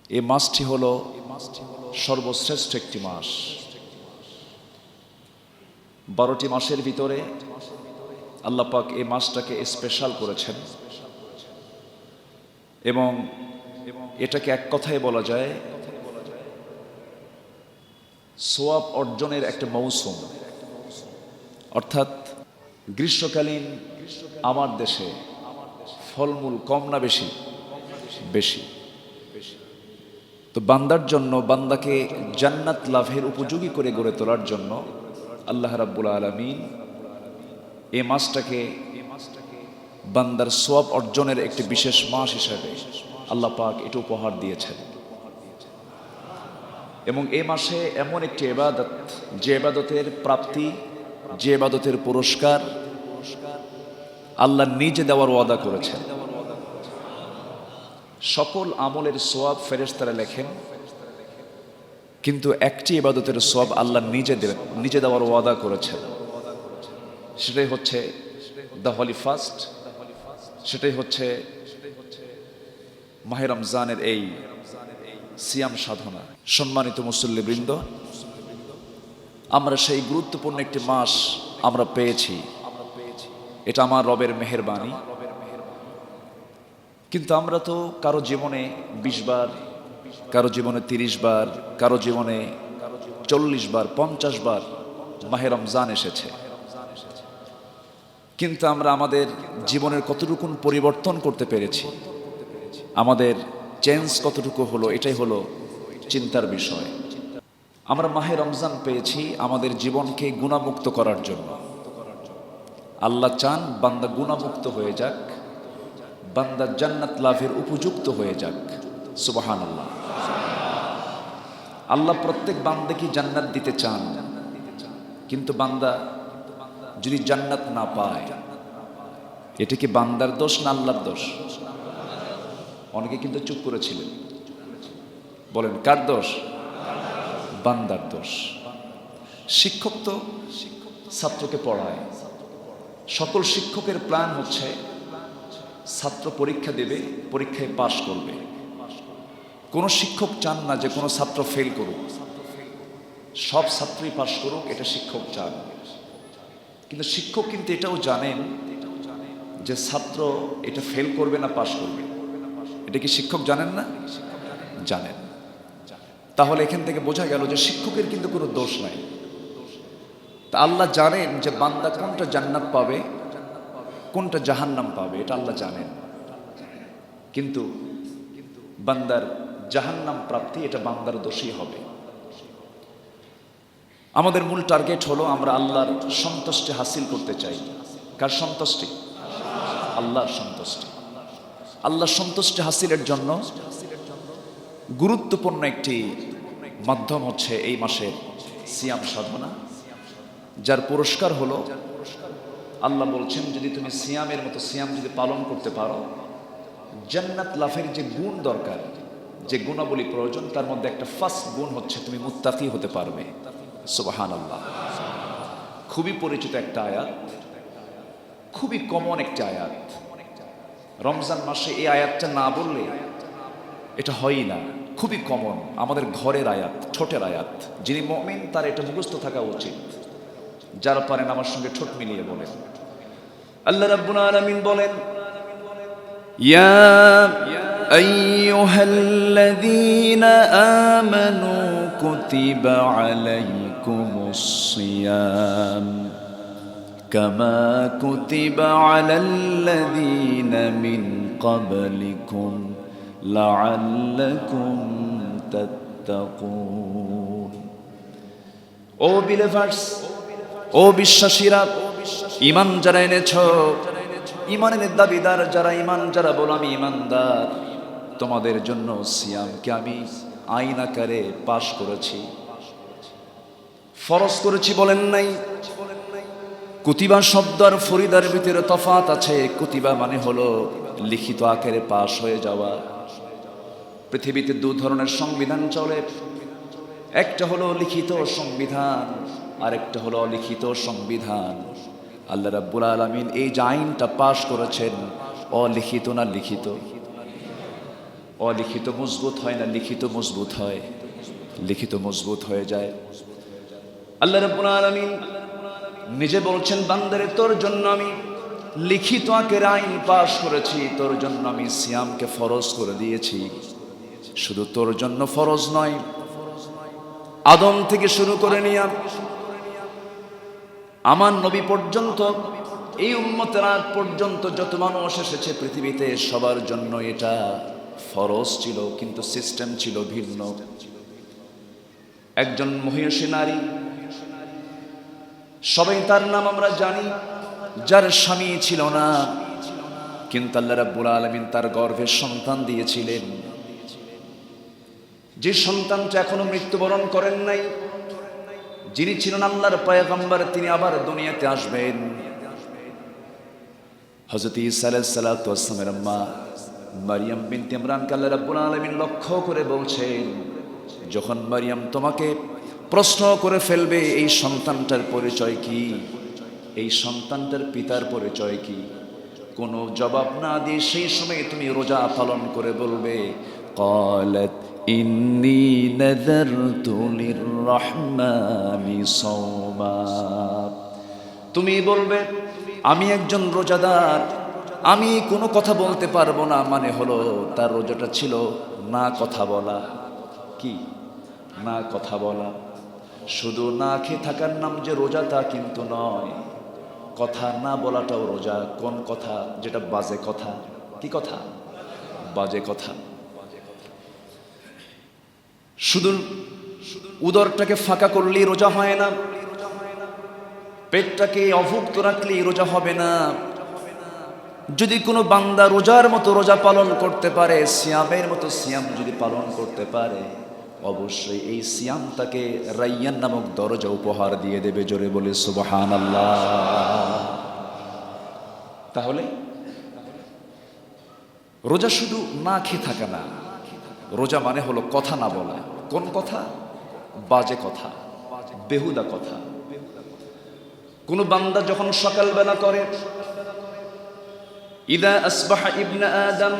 এই মাসটি হলো সর্বশ্রেষ্ঠ একটি মাস। 12টি মাসের ভিতরে আল্লাহ পাক এই মাসটাকে স্পেশাল করেছেন এবং এটাকে এক কথায় বলা যায় সোয়াব অর্জনের একটা মৌসুম। অর্থাৎ গ্রীষ্মকালীন আমার দেশে ফলমূল কম না বেশি? বেশি। তো বান্দার জন্য, বান্দাকে জান্নাত লাভের উপযোগী করে গড়ে তোলার জন্য আল্লাহ রাব্বুল আলামিন এই মাসটাকে বান্দার সোয়াব অর্জনের একটি বিশেষ মাস হিসাবে আল্লাহ পাক এটা উপহার দিয়েছেন। এবং এই মাসে এমন একটি ইবাদত, যে ইবাদতের প্রাপ্তি, যে ইবাদতের পুরস্কার আল্লাহ নিজে দেওয়ার ওয়াদা করেছেন। সকল আমলের সোয়াব ফেরেশতারা লেখেন, কিন্তু একটি ইবাদতের সোয়াব আল্লাহ নিজে দেওয়ার ওয়াদা করেছেন। সেটাই হচ্ছে দ্য হলি ফাস্ট, সেটাই হচ্ছে মাহে রমজানের এই সিয়াম সাধনা। সম্মানিত মুসল্লিবৃন্দ, আমরা সেই গুরুত্বপূর্ণ একটি মাস আমরা পেয়েছি, এটা আমার রবের মেহেরবানি। কিন্তু আমরা তো কারো জীবনে 20 বার, কারো জীবনে 30 বার, কারো জীবনে 40 বার, 50 বার মাহে রমজান এসেছে, কিন্তু আমরা আমাদের জীবনের কতটুকু পরিবর্তন করতে পেরেছি, আমাদের চেঞ্জ কতটুকু হলো, এটাই হলো চিন্তার বিষয়। আমরা মাহে রমজান পেয়েছি আমাদের জীবনকে গুণামুক্ত করার জন্য। আল্লাহ চান বান্দা গুণামুক্ত হয়ে যাক, বান্দা জান্নাত লাভের উপযুক্ত হয়ে যাক। সুবহানাল্লাহ। আল্লাহ প্রত্যেক বান্দাকে জান্নাত দিতে চান, কিন্তু বান্দা যদি জান্নাত না পায়, এটা কি বান্দার দোষ না আল্লাহর দোষ? অনেকে কিন্তু চুপ করেছিলেন, বলেন কার দোষ? বান্দার দোষ। শিক্ষক তো ছাত্রকে পড়ায়, সকল শিক্ষকের প্ল্যান হচ্ছে ছাত্র পরীক্ষা দেবে, পরীক্ষায় পাশ করবে। কোনো শিক্ষক চান না যে কোনো ছাত্র ফেল করুক, সব ছাত্রই পাশ করুক, এটা শিক্ষক চান। কিন্তু শিক্ষক কিন্তু এটাও জানেন যে ছাত্র এটা ফেল করবে না পাশ করবে। এটা কি শিক্ষক জানেন না? জানেন। তাহলে এখান থেকে বোঝা গেল যে শিক্ষকের কিন্তু কোনো দোষ নাই। তা আল্লাহ জানেন যে বান্দা কোনটা জান্নাত পাবে, কোনটা জাহান্নাম পাবে, এটা আল্লাহ জানেন। কিন্তু বান্দার জাহান্নাম প্রাপ্তি, এটা বান্দার দোষী হবে। আমাদের মূল টার্গেট হলো আমরা আল্লাহর সন্তুষ্টি হাসিল করতে চাই। কার সন্তুষ্টি? আল্লাহর সন্তুষ্টি। আল্লাহর সন্তুষ্টি হাসিলের জন্য গুরুত্বপূর্ণ একটি মাধ্যম হচ্ছে এই মাসের সিয়াম সাধনা, যার পুরস্কার হলো আল্লাহ বলছেন যদি তুমি সিয়ামের মতো সিয়াম যদি পালন করতে পারো, জান্নাত লাভের যে গুণ দরকার, যে গুণাবলী প্রয়োজন, তার মধ্যে একটা ফার্স্ট গুণ হচ্ছে তুমি মুত্তাকি হতে পারবে। সুবহানাল্লাহ। খুবই পরিচিত একটা আয়াত, খুবই কমন একটা আয়াত। রমজান মাসে এই আয়াতটা না বললে এটা হয়ই না। খুবই কমন, আমাদের ঘরের আয়াত, ঠোঁটের আয়াত। যিনি মুমিন তার এটা মুখস্থ থাকা উচিত। যারা পারেন আমার সঙ্গে ঠোঁট মিলিয়ে বলেন। আল্লাহ রাব্বুল আলামিন বলেন, ইয়া আইয়ুহাল্লাযীনা আমানু কুতিবা আলাইকুমুস সিয়াম কামা কুতিবা আলাল্লাযীনা মিন ক্বাবলিকুম লাআল্লাকুম তাত্তাকুন। ও বিলিভার্স, ও বিশ্বাসীরা, ঈমান যারা এনেছ, ঈমানের দাবিদার যারা, ঈমান যারা বলো আমি ঈমানদার, তোমাদের জন্য সিয়ামকে আমি আইন আকারে পাশ করেছি, ফরজ করেছি বলেন নাই। কুতিবা শব্দ আর ফরিদার ভিতরে তফাৎ আছে। কুতিবা মানে হলো লিখিত আকারে পাশ হয়ে যাওয়া। পৃথিবীতে দু ধরনের সংবিধান চলে, একটা হলো লিখিত সংবিধান, আরেকটা হলো অলিখিত সংবিধান। আল্লাহ রাব্বুল আলামিন এই যে আইনটা পাশ করেছেন, অলিখিত না লিখিত? অলিখিত মজবুত হয় না লিখিত মজবুত হয়? লিখিত মজবুত হয়ে যায়। আল্লাহ রাব্বুল আলামিন নিজে বলছেন, বান্দারে তোর জন্য আমি লিখিত আকারে আইন পাশ করেছি, তোর জন্য আমি সিয়ামকে ফরজ করে দিয়েছি। শুধু তোর জন্য ফরজ নয়, আদম থেকে শুরু করে নিয়ে আমার নবী পর্যন্ত, এই উম্মতের আগ পর্যন্ত যত মানুষ এসেছে পৃথিবীতে সবার জন্য এটা ফরজ ছিল, কিন্তু সিস্টেম ছিল ভিন্ন। একজন মহিষী নারী, সবাই তার নাম আমরা জানি, যার স্বামী ছিল না, কিন্তু আল্লাহ রাব্বুল আলামিন তার গর্ভে সন্তান দিয়েছিলেন। যে সন্তানটা এখনো মৃত্যুবরণ করেন নাই, যিনি ছিলেন আল্লাহর পয়গম্বর, তিনি আবার দুনিয়াতে আসবেন। হযরত ঈসা আলাইহিস সালাতু ওয়াস সালামের আম্মা মারিয়াম বিনতে ইমরানকে আল্লাহ রাব্বুল আলামিন লক্ষ্য করে বলছেন, যখন মারিয়াম তোমাকে প্রশ্ন করে ফেলবে এই সন্তানটার পরিচয় কি, এই সন্তানটার পিতার পরিচয় কি, কোনো জবাব না দিয়ে সেই সময় তুমি রোজা পালন করে বলবে, ক্বালাত ইন্নী নাযারতু লিররহমানি সাওমা। তুমি বলবে আমি একজন রোজাদার, আমি কোনো কথা বলতে পারবো না। মানে হলো তার রোজাটা ছিল না কথা বলা। কি? না কথা বলা। শুধু না খেয়ে থাকার নাম যে রোজা তা কিন্তু নয়, কথা না বলাটাও রোজা। কোন কথা? যেটা বাজে কথা। কি কথা? বাজে কথা। শুধু উদরটাকে ফাঁকা করলেই রোজা হয় না, পেটটাকে অভুক্ত রাখলেই রোজা হবে না। যদি কোনো বান্দা রোজার মতো রোজা পালন করতে পারে, সিয়ামের মতো সিয়াম যদি পালন করতে পারে, অবশ্যই এই সিয়াম তাকে রাইয়ান নামক দরজা উপহার দিয়ে দেবে। জোরে বলে সুবহানাল্লাহ। তাহলে রোজা শুধু না খেয়ে থাকা না, রোজা মানে হলো কথা না বলা। কোন কথা? বাজে কথা, বেহুদা কথা। কোন বান্দা যখন সকালবেলা করে, ইদা আসবাহা ইবনে আদম,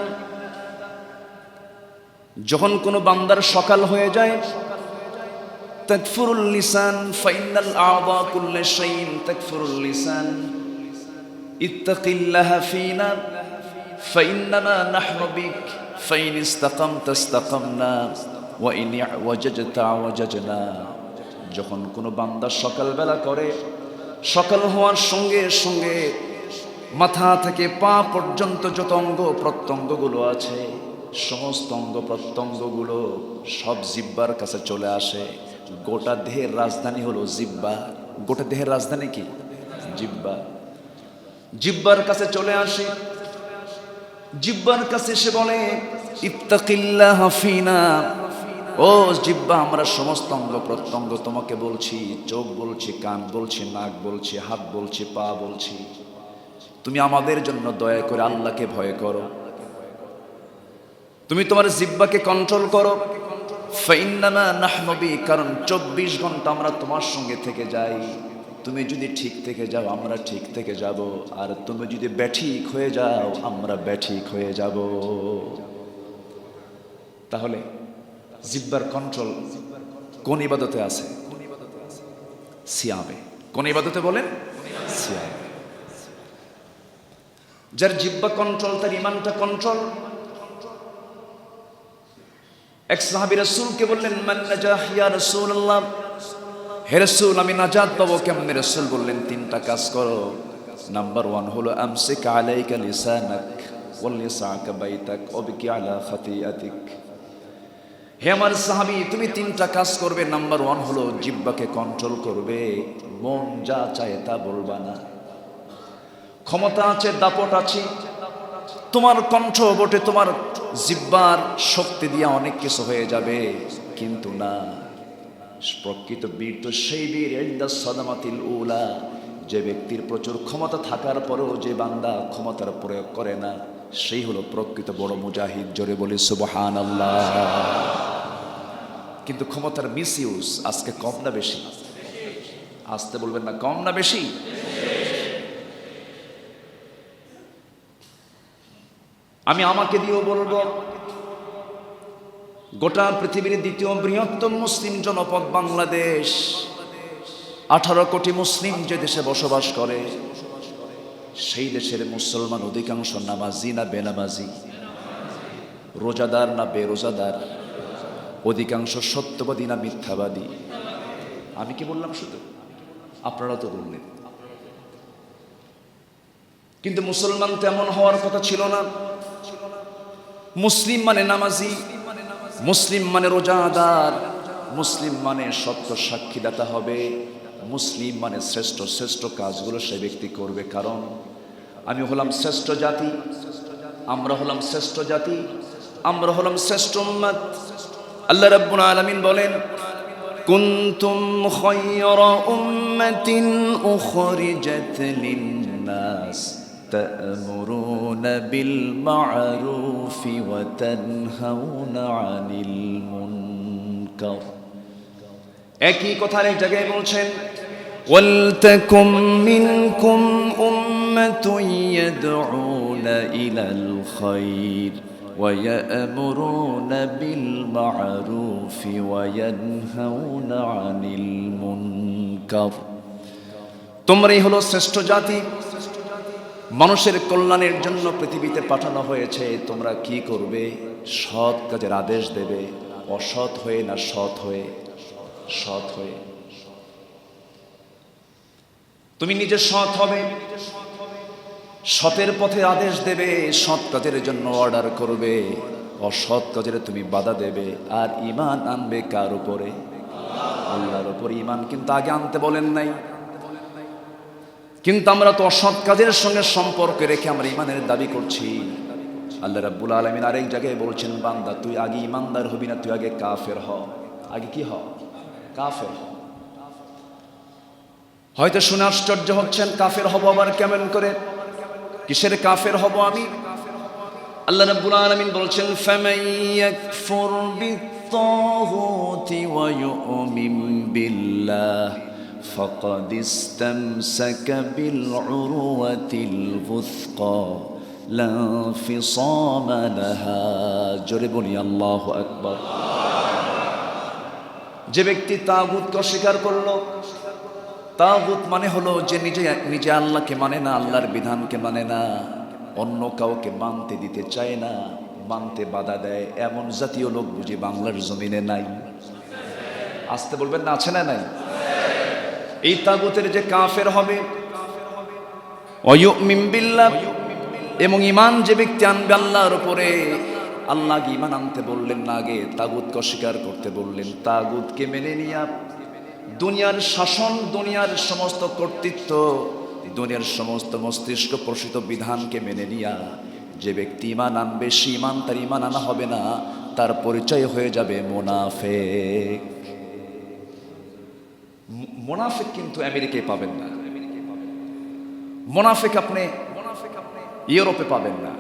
যখন কোন বান্দার সকাল হয়ে যায়, তাকফুরুল লিসান ফাইনাল আ'দা কুল্লি শাইইন তাকফুরুল লিসান ইত্তাকিল্লাহা ফিনা ফাইন্নামা নাহনু বিক ফাইন ইসতাকামতা ইসতাকামনা ওয়া ইন ওয়াজাজতা ওয়াজাজনা। যখন কোনো বান্দা সকালবেলা করে, সকাল হওয়ার সঙ্গে সঙ্গে মাথা থেকে পা পর্যন্ত যত অঙ্গ প্রত্যঙ্গগুলো আছে, সমস্ত অঙ্গ প্রত্যঙ্গগুলো সব জিহ্বার কাছে চলে আসে। গোটা দেহের রাজধানী হলো জিহ্বা। গোটা দেহের রাজধানী কি? জিহ্বা। জিহ্বার কাছে চলে আসে। জিহ্বার কাছে এসে বলে, ইত্তাকিল্লাহ ফিনা। ও জিহ্বা, আমরা সমস্ত অঙ্গ প্রত্যঙ্গ তোমাকে বলছি, চোখ বলছি, কান বলছি, নাক বলছি, হাত বলছি, পা বলছি, তুমি আমাদের জন্য দয়া করে আল্লাহকে ভয় করো। তুমি তোমার জিহ্বাকে কন্ট্রোল করো। ফাইন্নামা নাহনু বিক, কারণ 24 ঘন্টা আমরা তোমার সঙ্গে থেকে যাই। তুমি যদি ঠিক থেকে যাও আমরা ঠিক থেকে যাব, আর তুমি যদি ব্যাঠিক হয়ে যাও আমরা ব্যাঠিক হয়ে যাব। তাহলে জিহ্বার কন্ট্রোল কোন ইবাদতে আছে? সিয়ামে। কোন ইবাদতে বলেন? সিয়ামে। যার জিহ্বা কন্ট্রোল, তার ঈমানটা কন্ট্রোল। এক সাহাবী রাসূলকে বললেন, মান নাজাহ ইয়া রাসূলুল্লাহ, হে রাসূল আমি নাজাত পাবো কেমনে? রাসূল বললেন, 3টা কাজ করো। নাম্বার 1 হলো আমসিক আলাইকা লিসানাক ওয়ালিসাকা বাইতাক ওয়াবকি আলা খাতিয়াতিক। হে আমার সাহাবী, তুমি 3টা কাজ করবে। নাম্বার 1 হলো জিহ্বাকে কন্ট্রোল করবে। মন যা চায় তা বলবা না। ক্ষমতা আছে, দাপট আছে, তোমার কণ্ঠ বটে, তোমার জিহ্বার শক্তি দিয়ে অনেক কিছু হয়ে যাবে, কিন্তু না, প্রকৃত বীর তো সেই বীর ইনদা সাদামাতিল উলা, যে ব্যক্তির প্রচুর ক্ষমতা থাকার পরেও যে বান্দা ক্ষমতার প্রয়োগ করে না, সেই হলো প্রকৃত বড় মুজাহিদ। জোরে বলি সুবহানাল্লাহ। কিন্তু ক্ষমতার মিসইউজ আজকে কম না বেশি? আসতে বলবেন না, কম না বেশি? আমি আমাকে দিয়েও বলবো, গোটা পৃথিবীর দ্বিতীয় বৃহত্তম মুসলিম জনপদ বাংলাদেশ, 18 কোটি মুসলিম যে দেশে বসবাস করে, সেই দেশের মুসলমান অধিকাংশ নামাজি না বেনামাজি, রোজাদার না বেরোজাদার, অধিকাংশ সত্যবাদী না মিথ্যাবাদী? আমি কি বললাম? শুধু আপনারা তো বললেন। কিন্তু মুসলমান তেমন হওয়ার কথা ছিল না। মুসলিম মানে নামাজি, মুসলিম মানে রোজাদার, মুসলিম মানে সত্য সাক্ষীদাতা হবে, মুসলিম মানে শ্রেষ্ঠ শ্রেষ্ঠ কাজগুলো সে ব্যক্তি করবে। কারণ আমি হলাম শ্রেষ্ঠ জাতি, আমরা হলাম শ্রেষ্ঠ জাতি, আমরা হলাম শ্রেষ্ঠ উম্মত। আল্লাহ রাব্বুল আলামিন বলেন, কুনতুম খায়রা উম্মাতিন উখরিজাত লিন-নাস তা'মুরুনা বিল মা'রুফি ওয়া তানহাউনা আনিল মুনকার। একই কথা এক জায়গায় বলছেন, ওয়ালতাকুম মিনকুম উম্মাতুন ইয়াদউনা ইলাল খায়র ওয়া ইয়া'মুরুনা বিল মা'রুফি ওয়া ইয়ানহাউনা আনিল মুনকার। তোমরাই হলো শ্রেষ্ঠ জাতি, মানুষের কল্যাণের জন্য পৃথিবীতে পাঠানো হয়েছে। তোমরা কি করবে? সৎ কাজের আদেশ দেবে, অসৎ হয়ে না সৎ হয়ে? সৎ হয়ে। তুমি নিজে সৎ হবে, সতের পথে আদেশ দেবে, সৎ কাজের জন্য অর্ডার করবে, অসৎ কাজের তুমি বাধা দেবে। আর ঈমান আনবে কার উপরে? আল্লাহর উপর ঈমান কিন্তু আগে আনতে বলেন নাই। কিন্তু আমরা তো অসৎ কাজের সঙ্গে সম্পর্ক রেখে আমরা ঈমানের দাবি করছি। আল্লাহ রাব্বুল আলামিন আরেক জায়গায় বলছেন, বান্দা তুই আগে ঈমানদার হবি না, তুই আগে কাফের হ। আগে কি হ? কাফের। হয়তো শুনে আশ্চর্য হচ্ছেন, কাফের হব আবার কেমন করে? কিসের কাফের হব আমি? আল্লাহ রাব্বুল আলামিন বলছেন, ফামান ইয়াকফুর বিত-তাগুতি ওয়া ইউমিন বিল্লাহ ফাকাদ ইসতামসাকা বিল উরওয়াতিল বুসকা লা ইনফিসামা লাহা। জোরে বলি আল্লাহু আকবার। যে ব্যক্তি তাগুতকে অস্বীকার করলো, তাগুত মানে হলো যে নিজে আল্লাহকে মানে না, আল্লাহর বিধানকে মানে না, অন্য কাউকে মানতে দিতে চায় না, মানতে বাধা দেয়, এমন জাতীয় লোক বুঝি বাংলার জমিনে নাই? আসতে বলবেন না, আছে না নাই? এই তাগুতের যে কাফের হবে, ওয়ায়ুমিন বিল্লাহ, এবং ঈমান যে ব্যক্তি আনবে আল্লাহর উপরে। আল্লাহ ঈমান আনতে বললেন না, আগে তাগুতকে অস্বীকার করতে বললেন। তাগুতকে মেনে নিয়ে দুনিয়ার শাসন, দুনিয়ার সমস্ত কর্তৃত্ব, দুনিয়ার সমস্ত মস্তিষ্ক প্রসূত বিধানকে মেনে নিয়া যে ব্যক্তি ঈমান আনবে, সে ঈমান তার ঈমান আনা হবে না, তার পরিচয় হয়ে যাবে মুনাফিক। মুনাফিক কিন্তু আমেরিকায় পাবেন না, মুনাফিক আপনি ইউরোপে পাবেন না,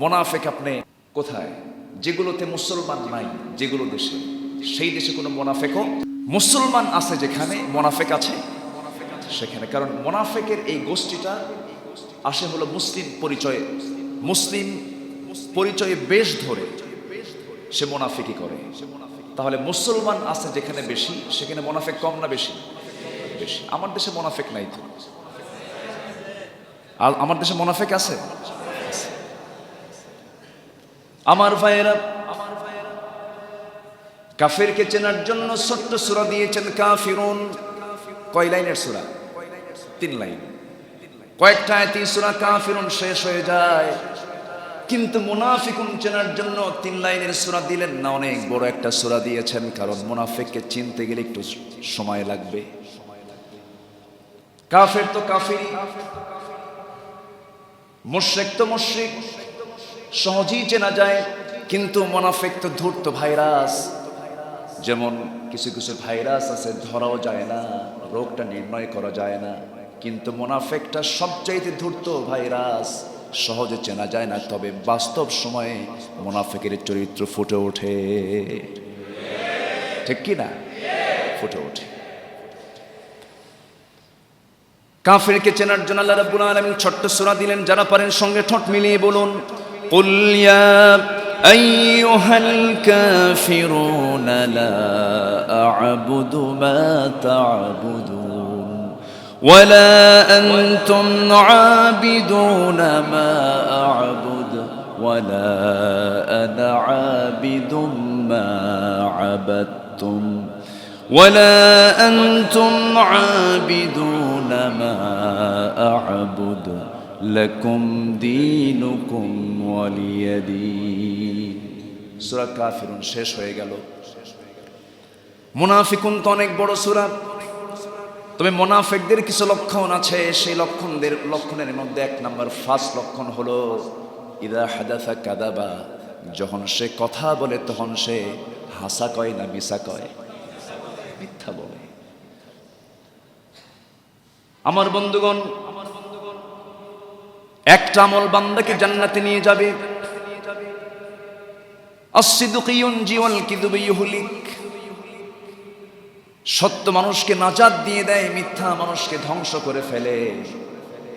মুনাফিক আপনি কোথায়? যেগুলোতে মুসলমান নাই, যেগুলো দেশে, সেই দেশে কোনো মুনাফিকও, মুসলমান আছে যেখানে মুনাফিক আছে সেখানে। কারণ মুনাফিকের এই গোষ্ঠীটা আসে হলো মুসলিম পরিচয়ে, মুসলিম পরিচয়ে বেশ ধরে সে মুনাফিকই করে। তাহলে মুসলমান আছে যেখানে বেশি, সেখানে মুনাফিক কম না বেশি? বেশি। আমার দেশে মুনাফিক নাই তো? আর আমার দেশে মুনাফিক আছে? আমার ভাইয়েরা, কাফেরকে চেনার জন্য ছোট্ট সূরা দিয়েছেন কাফিরুন। কয় লাইনের সূরা? 3 লাইন। কয়েকটা আয়াতে সূরা কাফিরুন শেষ হয়ে যায়, কিন্তু মুনাফিকুন চেনার জন্য 3 লাইনের সূরা দিলেন না, অনেক বড় একটা সূরা দিয়েছেন। কারণ মুনাফিককে চিনতে গেলে একটু সময় লাগবে। কাফের তো কাফিরই, মুশরিক তো মুশরিক, সহজেই চেনা যায়। কিন্তু মুনাফিক তো ধূর্ত ভাইরাস। যেমন কিছু কিছু ভাইরাস আছে, ধরাও যায় না, রোগটা নির্ণয় করা যায় না। কিন্তু মুনাফিকটা সবচাইতে ধূর্ত ভাইরাস, সহজে চেনা যায় না, তবে বাস্তব সময়ে মুনাফিকের চরিত্র ফুটে ওঠে। ঠিক কি না? ফুটে ওঠে। কাফেরকে চেনার জন্য আল্লাহ রাব্বুল আলামিন ছোট্ট সূরা দিলেন। যারা পারেন সঙ্গে ঠোঁট মিলিয়ে বলুন, কুল ইয়া أيها الكافرون لا أعبد ما تعبدون ولا أنتم عابدون ما أعبد ولا أنا عابد ما عبدتم ولا أنتم عابدون ما أعبد لكم دينكم ولي دين সূরা কাফিরুন শেষ হয়ে গেল। মুনাফিকুন তো অনেক বড় সূরা, তবে মুনাফিকদের কিছু লক্ষণ আছে। সেই লক্ষণের মধ্যে এক নাম্বার ফার্স্ট লক্ষণ হলো ইদা হাদাসা কাদাবা, যখন সে কথা বলে তখন সে হাসা কয় না মিছা কয়, মিথ্যা বলে। আমার বন্ধুগণ, একটা আমল বান্দাকে জান্নাতে নিয়ে যাবে। as-sidqu yunji wal kidhbu yuhlik, সত্য মানুষকে নাজাত দিয়ে দেয়, মিথ্যা মানুষকে ধ্বংস করে ফেলে।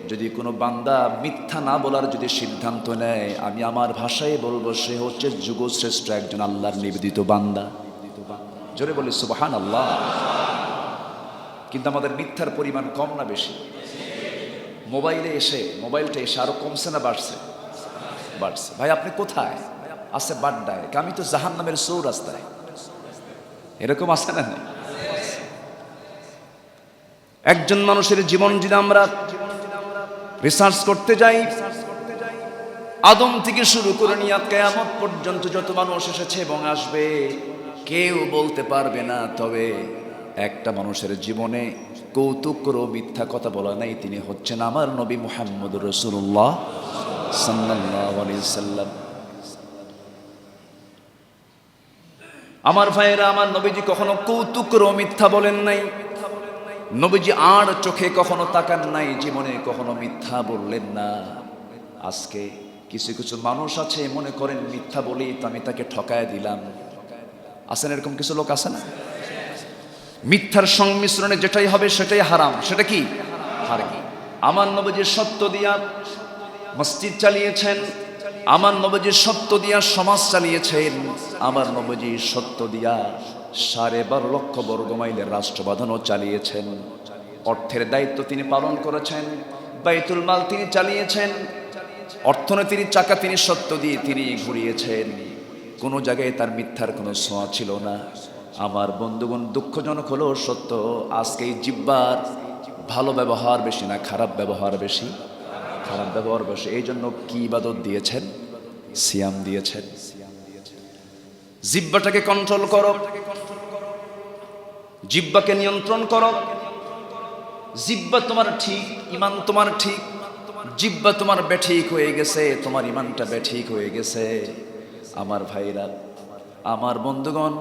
যদি কোনো বান্দা মিথ্যা না বলার যদি সিদ্ধান্ত নেয়, আমি আমার ভাষায় বলবো সে হচ্ছে যুগশ্রেষ্ঠ একজন আল্লাহর নিবেদিত বান্দা। জোরে বলি সুবহানাল্লাহ। কিন্তু আমাদের মিথ্যার পরিমাণ কম না বেশি? মোবাইলটা এসে আরো কমছে না বাড়ছে? বাড়ছে। ভাই আপনি কোথায়? আছে বাড্ডায়। আমি তো জাহান্নামের চৌরাস্তায়। এরকম আছে না? একজন মানুষের জীবন যদি আমরা রিসার্চ করতে যাই, আদম থেকে শুরু করে নিয়ে কিয়ামত পর্যন্ত যত মানুষ এসেছে এবং আসবে, কেউ বলতে পারবে না তবে একটা মানুষের জীবনে কৌতুক করে মিথ্যা কথা বলা নাই, তিনি হচ্ছেন আমার নবী মুহাম্মদুর রাসূলুল্লাহ সাল্লাল্লাহু আলাইহি সাল্লাম। আমার ভাইয়েরা, আমার নবীজি কখনো কৌতুক করে মিথ্যা বলেন নাই। নবীজি আর চোখে কখনো তাকান নাই, জীবনে কখনো মিথ্যা বললেন না। আজকে কিছু কিছু মানুষ আছে মনে করেন মিথ্যা বলি তো আমি তাকে ঠকায় দিলাম। আছেন এরকম কিছু লোক? আছে না? মিথ্যার সংমিশ্রণে যেটাই হবে সেটাই হারাম। সেটা কি? হারাম। আমার নবীজি সত্য দিয়া মসজিদ চালিয়েছেন, আমার নবীজি সত্য দিয়া সমাজ চালিয়েছেন, আমার নবীজি সত্য দিয়া 12.5 লক্ষ বর্গমাইলের রাষ্ট্রবাঁধনও চালিয়েছেন। অর্থের দায়িত্ব তিনি পালন করেছেন, বাইতুল মাল তিনি চালিয়েছেন, অর্থনীতির চাকা তিনি সত্য দিয়ে তিনি ঘুরিয়েছেন। কোনো জায়গায় তার মিথ্যার কোনো ছোঁয়া ছিল না। আমার বন্ধুগণ, দুঃখজনক হলো সত্য, আজকে এই জিহ্বার ভালো ব্যবহার বেশি না খারাপ ব্যবহার বেশি? খারাপ ব্যবহার বেশি। এই জন্য কি ইবাদত দিয়েছেন? সিয়াম দিয়েছেন। জিহ্বাটাকে কন্ট্রোল করো, জিহ্বাকে নিয়ন্ত্রণ করো। জিহ্বা তোমার ঠিক, ইমান তোমার ঠিক। জিহ্বা তোমার বেঠিক হয়ে গেছে, তোমার ইমানটা বেঠিক হয়ে গেছে। আমার ভাইরা, আমার বন্ধুগণ,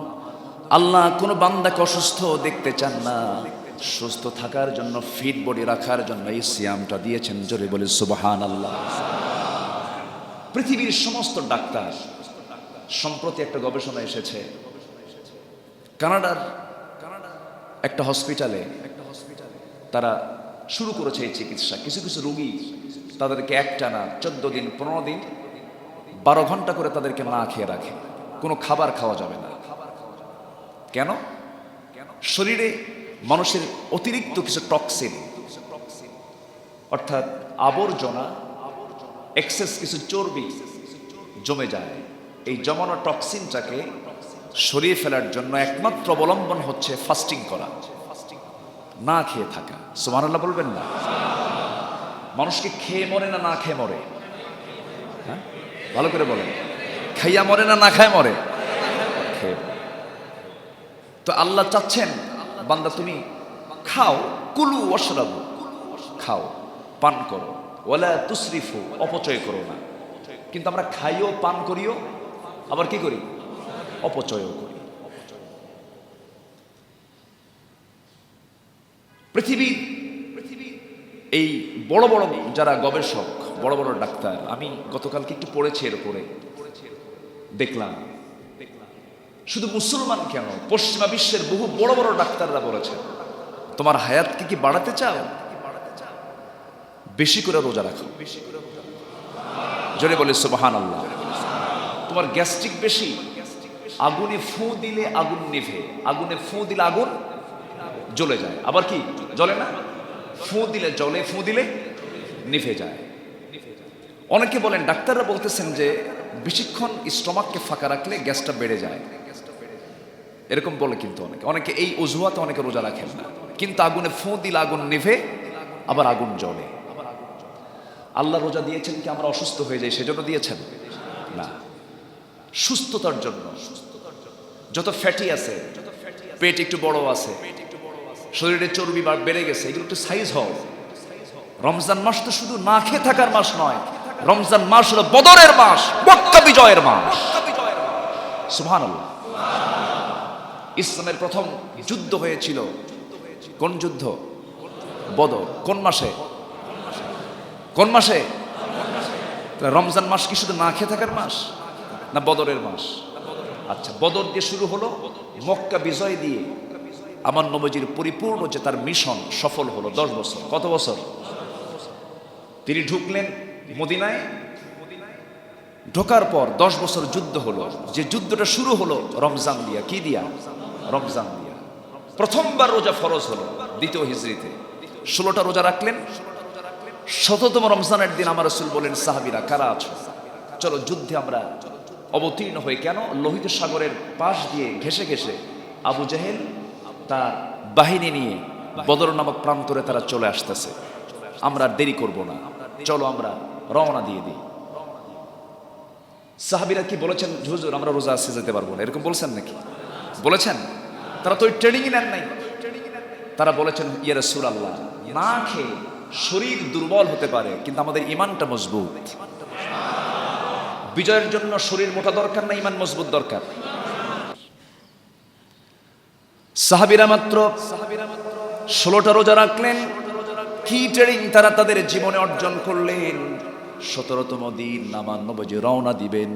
আল্লাহ কোনো বান্দাকে অসুস্থ দেখতে চান না। সুস্থ থাকার জন্য, ফিট বডি রাখার জন্য এই সিয়ামটা দিয়েছেন। জোরে বলে সুবহানাল্লাহ। পৃথিবীর সমস্ত ডাক্তার, সম্প্রতি একটা গবেষণা এসেছে, কানাডার একটা হসপিটালে তারা শুরু করেছে এই চিকিৎসা। কিছু কিছু রোগী তাদেরকে একটানা 14 দিন 15 দিন 12 ঘন্টা করে তাদেরকে না খেয়ে রাখে, কোনো খাবার খাওয়া যাবে না। কেন? শরীরে মানুষের অতিরিক্ত কিছু টক্সিন, অর্থাৎ আবর্জনা, এক্সেস কিছু চর্বি জমে যায়। এই জমানো টক্সিনটাকে সরিয়ে ফেলার জন্য একমাত্র অবলম্বন হচ্ছে ফাস্টিং করা, না খেয়ে থাকা। সুবহানাল্লাহ বলবেন না? মানুষকে খেয়ে মরে না না খেয়ে মরে? হ্যাঁ, ভালো করে বলেন। খাইয়া মরে না না খায় মরে? খেয়ে। তো আল্লাহ চাচ্ছেন বান্দা তুমি খাও, কুলু ওয়াশরাবু, খাও পান করো, ওয়ালা তুসরিফু, অপচয় করো না। কিন্তু আমরা খাইও পান করিও, আবার কি করি? অপচয়ও করি। পৃথিবী এই বড় বড় যারা গবেষক, বড় বড় ডাক্তার, আমি গতকালকে একটু পড়েছি, এর উপরে দেখলাম শুধু মুসলমান কেন, পশ্চিমা বিশ্বের বহু বড় বড় ডাক্তাররা বলেছেন তোমার হায়াতকে কি বাড়াতে চাও, বেশি করে রোজা রাখো। জোরে বলে সুবহানাল্লাহ। তোমার গ্যাস্ট্রিক বেশি, আগুনে ফু দিলে আগুন নিভে, আগুনে ফু দিলে আগুন জ্বলে যায়, আবার কি জ্বলে না, ফু দিলে জ্বলে, ফু দিলে নিভে যায়। অনেকে বলেন, ডাক্তাররা বলতেছেন যে বেশিক্ষণ স্টমাককে ফাঁকা রাখলে গ্যাসটা বেড়ে যায়, এরকম বলে। কিন্তু অনেকে এই অজুহাতে অনেকে রোজা রাখেন না, কিন্তু আগুনে ফু দিলে আগুন নিভে, আবার আগুন জ্বলে। আল্লাহ রোজা দিয়েছেন কি আমরা অসুস্থ হয়ে যাই সেজন্য দিয়েছেন? না, সুস্থতার জন্য। যত ফ্যাটি আছে, পেট একটু বড় আছে, শরীরে চর্বি বেড়ে গেছে, এগুলো একটু সাইজ হও। রমজান মাস তো শুধু না খেয়ে থাকার মাস নয়, রমজান মাস হলো বদরের মাস, মক্কা বিজয়ের মাস। সুবহানাল্লাহ। ইসলামের প্রথম যুদ্ধ হয়েছিল, কোন যুদ্ধ? বদর। কোন মাসে? কোন মাসে? রমজান মাস কি শুধু না খেয়ে থাকার মাস, না বদরের মাস? আচ্ছা, বদর দিয়ে শুরু হলো, মক্কা বিজয় দিয়ে আমার নবীজির পরিপূর্ণ যে তার মিশন সফল হলো 10 বছর। কত বছর? তিনি ঢুকলেন মদিনায়, ঢোকার পর 10 বছর যুদ্ধ হলো। যে যুদ্ধটা শুরু হলো রমজান দিয়া। কি দিয়া? রমজান দিয়া। প্রথমবার রোজা ফরজ হলো দ্বিতীয় হিজরিতে। 16টা রোজা রাখলেন। 17তম রমজানের দিন আমার রাসূল বলেন, সাহাবীরা কারা আছো, চলো যুদ্ধে আমরা অবতীর্ণ হই। কেন? লোহিত সাগরের পাশ দিয়ে ঘেসে ঘেসে আবু জেহেল তার বাহিনী নিয়ে বদর নামক প্রান্তরে তারা চলে আসতেছে। আমরা দেরি করব না, চলো আমরা রওনা দিয়ে দিই। সাহাবীরা কি বলেছেন? হুজুর আমরা রোজা আসতে যেতে পারবো না, এরকম বলছেন নাকি? বলেছেন? তারা তো ওই ট্রেনিংই নেন নাই। তারা বলেছেন, ইয়া রাসূলুল্লাহ, না খেয়ে শরীর দুর্বল হতে পারে, কিন্তু আমাদের ঈমানটা মজবুত। বিজয়ের জন্য শরীর মোটা দরকার না, ঈমান মজবুত দরকার। সাহাবীরা মাত্র 16টা রোজা রাখলেন। কি ট্রেনিং তারা তাদের জীবনে অর্জন করলেন। 17তম দিন আমার নবীজি রওনা দিবেন,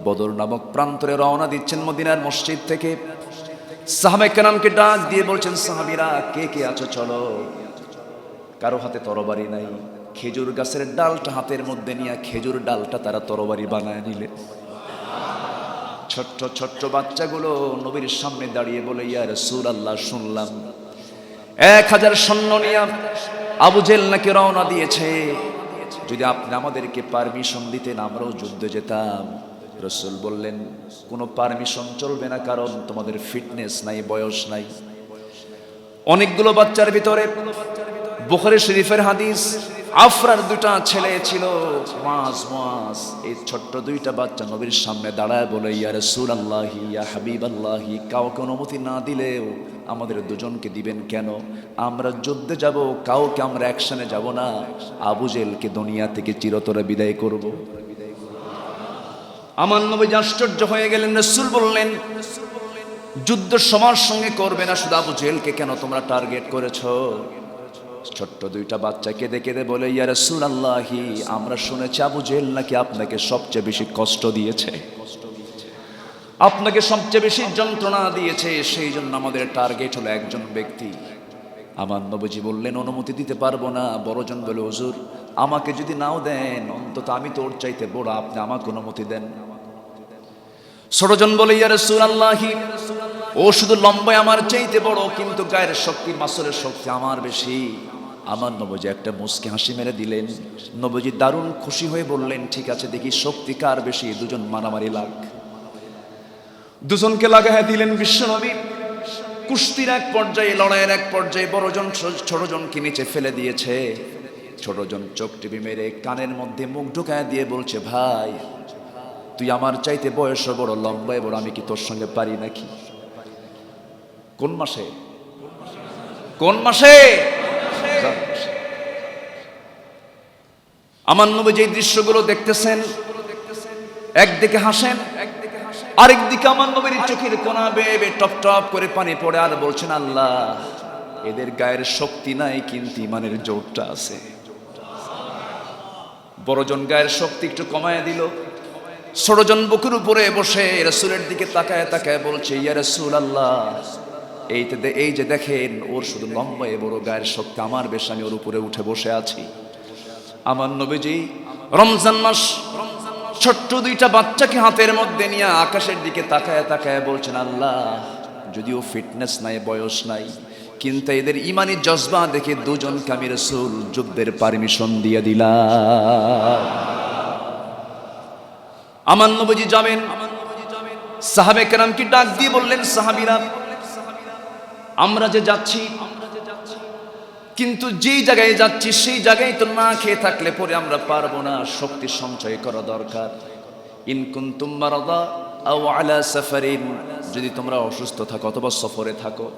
বদর নামক প্রান্তরে রওনা দিচ্ছেন মদিনার মসজিদ থেকে। সাহাবায়ে কেরামকে ডাক দিয়ে বলছেন, সাহাবীরা কে কে আছো চলো। কারো হাতে তরবারি নাই, খেজুর গাছের ডালটা হাতের মধ্যে নিয়ে খেজুর ডালটা তারা তরবারি বানায় নিলেন। ছোট্ট ছোট্ট বাচ্চাগুলো নবীর সামনে দাঁড়িয়ে বলে, ইয়া রাসূলুল্লাহ, শুনলাম 1000 সৈন্য নিয়ে আবু জেহেল নাকি রওনা দিয়েছে, যদি আপনি আমাদেরকে পারমিশন দিতেন আমরাও যুদ্ধে যেতাম। রাসূল বললেন, কোনো পারমিশন চলবে না, কারণ তোমাদের ফিটনেস নাই, বয়স নাই। অনেকগুলো বাচ্চার ভিতরে বুখারী শরীফের হাদিস, আফরার 2টা ছেলে ছিল, মুআজ। এই ছোট্ট 2টা বাচ্চা নবীর সামনে দাঁড়ায় বলে, ইয়া রাসূলুল্লাহ, ইয়া হাবিবাল্লাহ, কাউকে অনুমতি না দিলেও আমাদের দুজনকে দিবেন কেন? আমরা যুদ্ধে যাব, কাউকে আমরা অ্যাকশনে যাব না, আবু জেহেলকে দুনিয়া থেকে চিরতরে বিদায় করব। আমার নবী আশ্চর্য হয়ে গেলেন। রাসূল বললেন, যুদ্ধ সবার সঙ্গে করবে না, শুধু আবু জেহেলকে কেন তোমরা টার্গেট করেছো? ছোট্ট 2টা বাচ্চা কেঁদে কেঁদে বলে, ইয়া রাসূলুল্লাহ, আমরা শুনেছি আবু জেহেল নাকি আপনাকে সবচেয়ে বেশি কষ্ট দিয়েছে, আপনাকে সবচেয়ে বেশি যন্ত্রণা দিয়েছে, সেই জন্য আমাদের টার্গেট হলো একজন ব্যক্তি। আমার নবীজি বললেন, অনুমতি দিতে পারবো না। বড়জন বলে, হুজুর আমাকে যদি নাও দেন, অন্তত আমি তো ওর চাইতে বড়, আপনি আমাকে অনুমতি দেন। ছোটজন বলে, ইয়া রাসূলুল্লাহ, ও শুধু লম্বায় আমার চাইতে বড়, কিন্তু গায়ের শক্তি, মাসলের শক্তি আমার বেশি। আমার নবীজি একটা মুচকি হাসি মেরে দিলেন। নবীজি দারুণ খুশি হয়ে বললেন, ঠিক আছে, দেখি শক্তি কার বেশি। দুজন মারামারি লাগ, দুজনকে লাগায় দিলেন বিশ্বনবী। কুস্তির এক পর্যায়ে, লড়াইয়ের এক পর্যায়ে বড়জন ছোটজনকে নিচে ফেলে দিয়েছে। ছোটজন চোখ টিপে মেরে কানের মধ্যে মুখ ঢুকায় দিয়ে বলছে, ভাই তুই আমার চাইতে বয়সে বড়, লম্বায় বড়, আমি কি তোর সঙ্গে পারি নাকি? কোন মাসে? কোন মাসে? আমার নবী যে দৃশ্যগুলো দেখতেছেন, একদিকে হাসেন, আরেকদিকে আমার নবীর চোখের কোনা বেয়ে টপ টপ করে পানি পড়ে, আর বলছেন, আল্লাহ এদের গায়ের শক্তি নাই, কিন্তু ইমানের জোরটা আছে। বড়জন গায়ের শক্তি একটু কমায় দিল। ছোটজন বুকের উপরে বসে রাসূলের দিকে তাকায় তাকায় বলছে, ইয়া রাসূলুল্লাহ, এই যে দেখেন, ওর শুধু লম্বায় বড়, গায়ের শক্তি আমার বেশ, আমি ওর উপরে উঠে বসে আছি। আমার নবীজি রমজান মাস ছোট্ট দুইটা বাচ্চাকে হাতের মধ্যে নিয়ে আকাশের দিকে তাকায় তাকায় বলছেন, আল্লাহ, যদিও ফিটনেস নাই, বয়স নাই, কিন্তু এদের ইমানি জজবা দেখে দুজনকে আমি রাসূল যুদ্ধের পারমিশন দিয়ে দিলাম। আমার নবীজি যাবেন, সাহাবে কেরামকে ডাক দিয়ে বললেন, সাহাবীরা, আমরা যে যাচ্ছি, কিন্তু যেই জায়গায় যাচ্ছি সেই জায়গায় তো না খেয়ে থাকলে পরে আমরা পারবো না, শক্তি সঞ্চয় করা দরকার। ইন কুনতুম মারাদা আও আলা সাফারিন, যদি তোমরা অসুস্থ থাকো অথবা সফরে থাকো,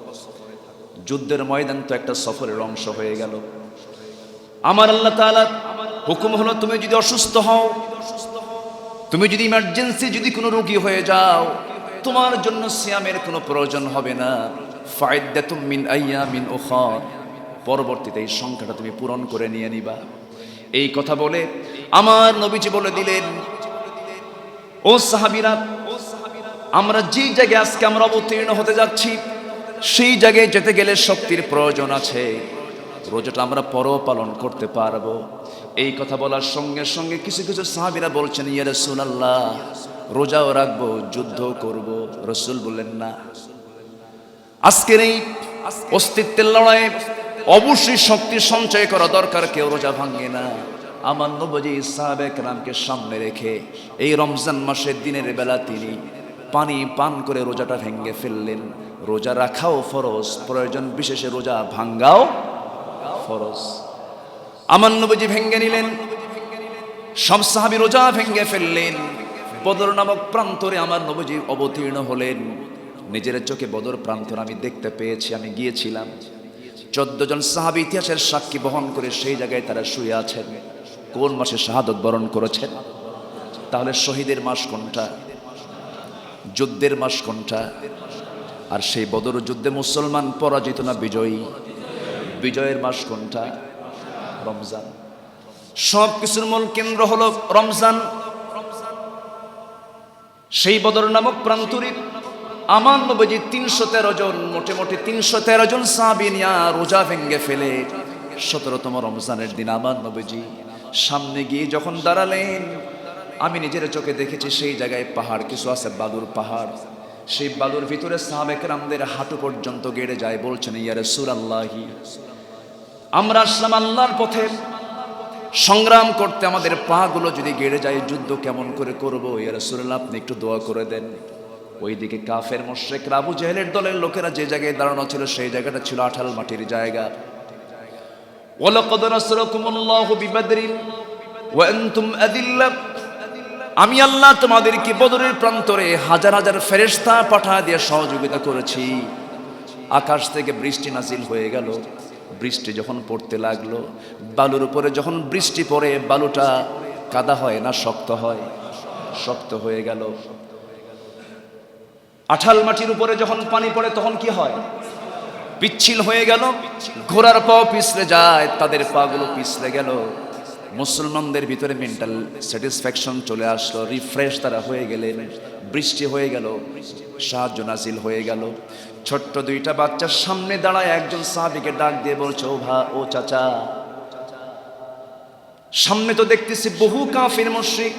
যুদ্ধের ময়দান তো একটা সফরের অংশ হয়ে গেল। আমার আল্লাহ তাআলা হুকুম হলো, তুমি যদি অসুস্থ হও, তুমি যদি ইমার্জেন্সি যদি কোনো রোগী হয়ে যাও, তোমার জন্য সিয়ামের কোনো প্রয়োজন হবে না। ফাইদ্দাতুম মিন আইয়ামিন উখার, পরবর্তীতে এই সংখ্যাটা তুমি পূরণ করে নিয়ে নিবা। এই কথা বলে আমার নবীজি বলে দিলেন, ও সাহাবীরা, আমরা যে জায়গায় আজকে আমরা অবতীর্ণ হতে যাচ্ছি সেই জায়গায় যেতে গেলে শক্তির প্রয়োজন আছে, রোজাটা আমরা পরও পালন করতে পারবো। এই কথা বলার সঙ্গে সঙ্গে কিছু কিছু সাহাবীরা বলছেন, ইয়া রাসূলুল্লাহ, রোজাও রাখবো, যুদ্ধ করব। রাসূল বললেন, না, আজকের এই অস্তিত্বের লড়াইয়ে অবশ্যই শক্তি সঞ্চয় করা দরকার, কেউ রোজা ভাঙে না। আমার নবীজি সাহাবে কেরামকে সামনে রেখে এই রমজান মাসের দিনের বেলা তিনি পানি পান করে রোজাটা ভেঙে ফেললেন। রোজা রাখাও ফরজ, প্রয়োজন বিশেষে রোজা ভাঙ্গাও ফরজ। আমার নবীজি ভেঙে নিলেন, সব সাহাবী রোজা ভেঙে ফেললেন। বদর নামক প্রান্তরে আমার নবীজি অবতীর্ণ হলেন। নিজের চোখে বদর প্রান্তর আমি দেখতে পেয়েছি, আমি গিয়েছিলাম। 14 জন সাহাবী ইতিহাসের সাক্ষী বহন করে সেই জায়গায় তারা শুয়ে আছেন। কোন মাসে শাহাদত বরণ করেছেন? তাহলে শহীদের মাস কোনটা? যুদ্ধের মাস কোনটা? আর সেই বদর যুদ্ধে মুসলমান পরাজিত না বিজয়ী? বিজয়ের মাস কোনটা? রমজান। সব কিছুর মূল কেন্দ্র হলো রমজান। সেই বদর নামক প্রান্তরে আমার নবীজি 313 জন, মোটামুটি 313 জন সাহাবী নিয়ে রোজা ভেঙে ফেলে 17তম রমজানের দিন আমার নবীজি সামনে গিয়ে যখন দাঁড়ালেন, আমি নিজের চোখে দেখেছি সেই জায়গায় পাহাড় কিছু আছে, বালুর পাহাড়। সেই বালুর ভিতরে সাহাবে কেরামদের হাঁটু পর্যন্ত গেড়ে যায়। বলছেন, ইয়া রাসূলুল্লাহি, আমরা আসলাম আল্লাহর পথে সংগ্রাম করতে, আমাদের পা গুলো যদি গেড়ে যায় যুদ্ধ কেমন করে করব? ইয়া রাসূলুল্লাহ, আপনি একটু দোয়া করে দেন। ওইদিকে কাফের মুশরিকরা, আবু জেহেলের দলের লোকেরা যে জায়গায় দাঁড়ানো ছিল সেই জায়গাটা ছিল আঠাল মাটির জায়গা। ওয়ালাকাদ নাসরাকুমুল্লাহু বিবাদরিন ওয়া আনতুম আদিল্লা, আমি আল্লাহ তোমাদেরকে বদরের প্রান্তরে হাজার হাজার ফেরেশতা পাঠিয়ে দিয়ে সহযোগিতা করেছি। আকাশ থেকে বৃষ্টি নাজিল হয়ে গেল। বৃষ্টি যখন পড়তে লাগলো, বালুর উপরে যখন বৃষ্টি পড়ে বালুটা কাদা হয় না শক্ত হয়? শক্ত হয়ে গেল। আঠাল মাটির উপরে যখন পানি পড়ে তখন কি হয়? পিচ্ছিল হয়ে গেল। ঘোড়ার পাও পিছলে যায়, তাদের পা গুলো পিছলে গেল। মুসলমানদের ভিতরে মেন্টাল স্যাটিসফ্যাকশন চলে আসলো, রিফ্রেশ তারা হয়ে গেলেন। বৃষ্টি হয়ে গেল, সাহায্য নাজিল হয়ে গেল। ছোট্ট দুইটা বাচ্চার সামনে দাঁড়ায় একজন সাহাবীকে ডাক দিয়ে বলছে, ও চাচা, সামনে তো দেখতেছি বহু কাফির মুশরিক,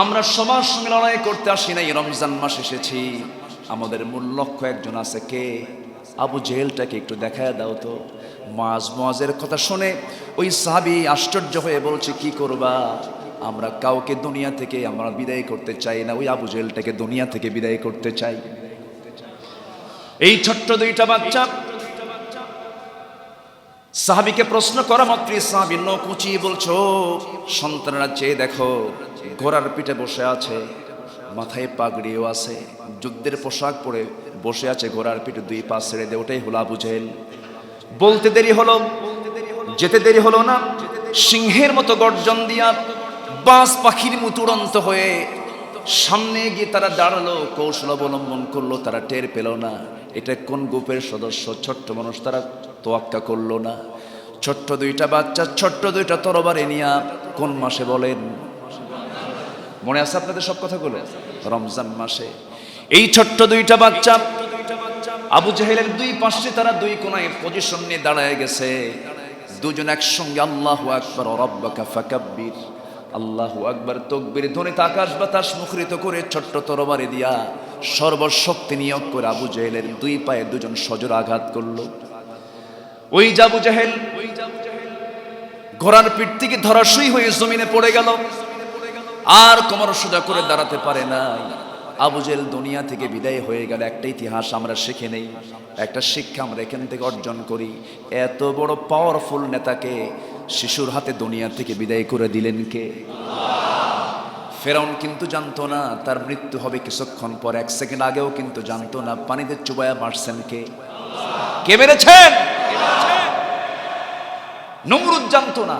আমরা সবার সঙ্গে লড়াই করতে আসি নাই, রমজান মাস এসেছি, আমাদের মূল লক্ষ্য একজন আছে, কে? আবু জেহেলটাকে একটু দেখায় দাও তো। মুআজের কথা শুনে ওই সাহাবী আশ্চর্য হয়ে বলছে, কি করবা? আমরা কাউকে দুনিয়া থেকে আমরা বিদায় করতে চাই না, ওই আবু জেহেলটাকে দুনিয়া থেকে বিদায় করতে চাই। এই ছোট্ট দুইটা বাচ্চা সাহাবীকে প্রশ্ন করা মাত্রই সাহাবী নখ উঁচিয়ে বলছো, সন্তানরা চেয়ে দেখো, ঘোড়ার পিঠে বসে আছে, মাথায় পাগড়িও আছে, যুদ্ধের পোশাক পরে বসে আছে ঘোড়ার পিঠে, দুই পা ছেড়ে দিয়ে, ওটাই হলো আবু জেহেল। বলতে দেরি হলো, যেতে দেরি হলো না, সিংহের মতো গর্জন দিয়া বাজ পাখির মতো উড়ন্ত হয়ে সামনে গিয়ে তারা দাঁড়ালো, কৌশল অবলম্বন করলো। তারা টের পেল না এটা কোন গ্রুপের সদস্য, ছোট্ট মানুষ, তারা তোয়াক্কা করলো না। ছোট্ট দুইটা বাচ্চা, ছোট্ট দুইটা তরবারি নিয়া, কোন মাসে বলেন? মনে আছে আপনাদের সব কথাগুলো? রমজান মাসে। এই ছোট্ট দুইটা বাচ্চা আবু জেহেলের দুই পাশে, তারা দুই কোনায় পজিশন নিয়ে দাঁড়ায় গেছে। দুজন একসঙ্গে আল্লাহু আকবার রাব্বাকা ফাকাব্বির, আল্লাহু আকবার তাকবীর ধ্বনিতে আকাশ বাতাস মুখরিত করে ছোট্ট তরবারি দিয়া সর্বশক্তি নিয়োগ করে আবু জেহেলের দুই পায়ে দুজন সজোর আঘাত করলো। ওই আবু জেহেল ঘোড়ার পিঠ থেকে ধরাশয়ী হয়ে জমিনে পড়ে গেল, আর কোমর সোজা করে দাঁড়াতে পারে নাই। আবু জেহেল দুনিয়া থেকে বিদায় হয়ে গেল। একটা ইতিহাস আমরা শিখে নেই, একটা শিক্ষা আমরা এখান থেকে অর্জন করি। এত বড় পাওয়ারফুল নেতাকে শিশুর হাতে দুনিয়া থেকে বিদায় করে দিলেন কে? ফেরাউন কিন্তু জানতো না তার মৃত্যু হবে কিছুক্ষণ পর, এক সেকেন্ড আগেও কিন্তু জানতো না। পানিতে চুবায়া মারছেন কে? কে মেরেছেন? নমরুদ জানতো না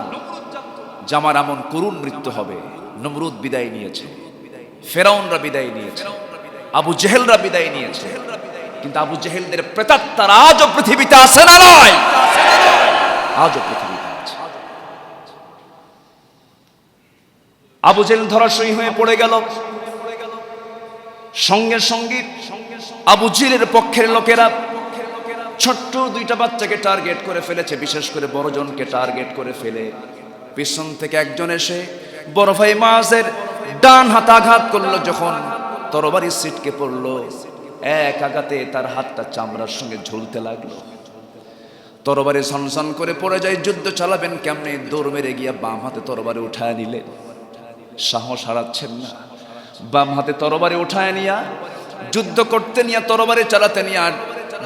যে আমার এমন করুণ মৃত্যু হবে। নমরুদ বিদায় নিয়েছে, ফেরাউনরা বিদায় নিয়েছে, আবু জেহেলরা বিদায় নিয়েছে, কিন্তু আবু জেহেলদের প্রেতাত্মার আজও পৃথিবীতে আছে না নয়? আজও পৃথিবীতে আছে। আবু জেহেল ধরাশয়ী হয়ে পড়ে গেল। সঙ্গে সঙ্গে আবু জেহেলের পক্ষের লোকেরা ছোট্ট দুইটা বাচ্চাকে টার্গেট করে ফেলেছে, বিশেষ করে বড়জনকে টার্গেট করে ফেলে পিছন থেকে একজন এসে বড় ভাই মাঝের ডান হাত আঘাত করলো। যখন তরবারি ছিটকে পড়লো, এক আঘাতে তার হাতটা চামড়ার সঙ্গে ঝুলতে লাগলো। তরবারি ঝনঝন করে পড়ে যায়। যুদ্ধ চালাবেন কেমনে? দৌড় মেরে গিয়া বাম হাতে তরবারি উঠায় নিলে। সাহস হারাচ্ছেন না, বাম হাতে তরবারি উঠায় নিয়া যুদ্ধ করতে নিয়ে, তরবারি চালাতে নিয়ে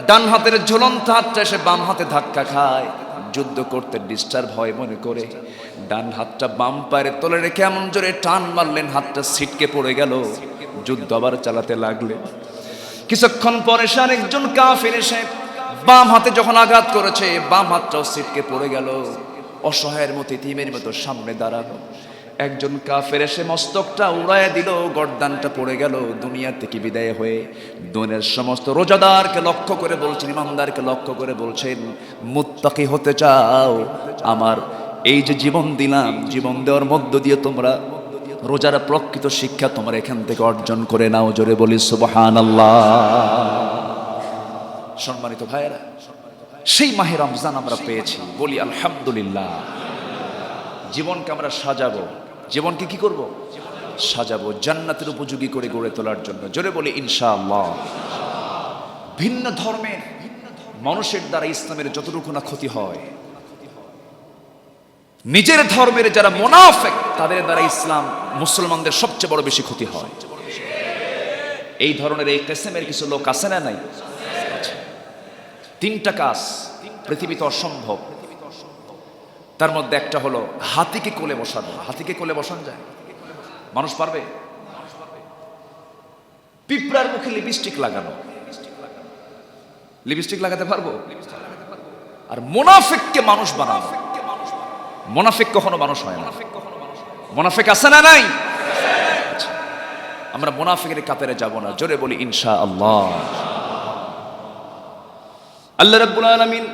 ডান হাতের ঝুলন্ত হাতটা এসে বাম হাতে ধাক্কা খায়। যুদ্ধ করতে ডিস্টার্ব হয় মনে করে ডান হাতটা বাম পায়ের তলে রেখে এমন জোরে টান মারলেন, হাতটা ছিটকে পড়ে গেল। যুদ্ধ আবার চালাতে লাগলেন। কিছুক্ষণ পরে সে আরেকজন কাফের এসে বাম হাতে যখন আঘাত করেছে, বাম হাতটাও ছিটকে পড়ে গেল। অসহায়ের মতো ইতিমের মতো সামনে দাঁড়ানো একজন কাফের এসে মস্তকটা উড়াইয়া দিল, গর্দানটা পড়ে গেল। দুনিয়া থেকে বিদায় হয়ে দুনিয়ার সমস্ত রোজাদারকে লক্ষ্য করে বলছেন, ইমানদারকে লক্ষ্য করে বলছেন, মুত্তাকি হতে চাও? আমার এই যে জীবন দিলাম, জীবন দেওয়ার মধ্য দিয়ে তোমরা রোজার প্রকৃত শিক্ষা তোমরা এখান থেকে অর্জন করে নাও। জোরে বলি সুবহানাল্লাহ। সম্মানিত ভাইয়েরা, সেই মাহে রমজান আমরা পেয়েছি, বলি আলহামদুলিল্লাহ। জীবনকে আমরা সাজাবো, জীবনকে কি করব? সাজাবো জান্নাতের উপযোগী করে গড়ে তোলার জন্য। জোরে বলি ইনশাআল্লাহ। ভিন্ন ধর্মের মানুষের দ্বারা ইসলামের যতটুকু না ক্ষতি হয়, নিজের ধর্মের যারা মুনাফিক তাদের দ্বারা ইসলাম মুসলমানদের সবচেয়ে বড় বেশি ক্ষতি হয়। এই ধরনের এই কিসমের কিছু লোক আছে না নাই? তিনটা কাজ পৃথিবীতে অসম্ভব। তার মধ্যে একটা হলো হাতিকে কোলে বসানো। হাতিকে কোলে বসানো যায়? মানুষ পারবে? পিঁপড়ার মুখে লিপস্টিক লাগানো, লিপস্টিক লাগাতে পারবো? আর মুনাফিককে মানুষ বানানো। মুনাফিক কখনো মানুষ হয় না। মুনাফিক আছে না নাই? আমরা মুনাফিকের কাতারে যাব না। জোরে বলি ইনশাআল্লাহ। আল্লাহ রাব্বুল আলামিন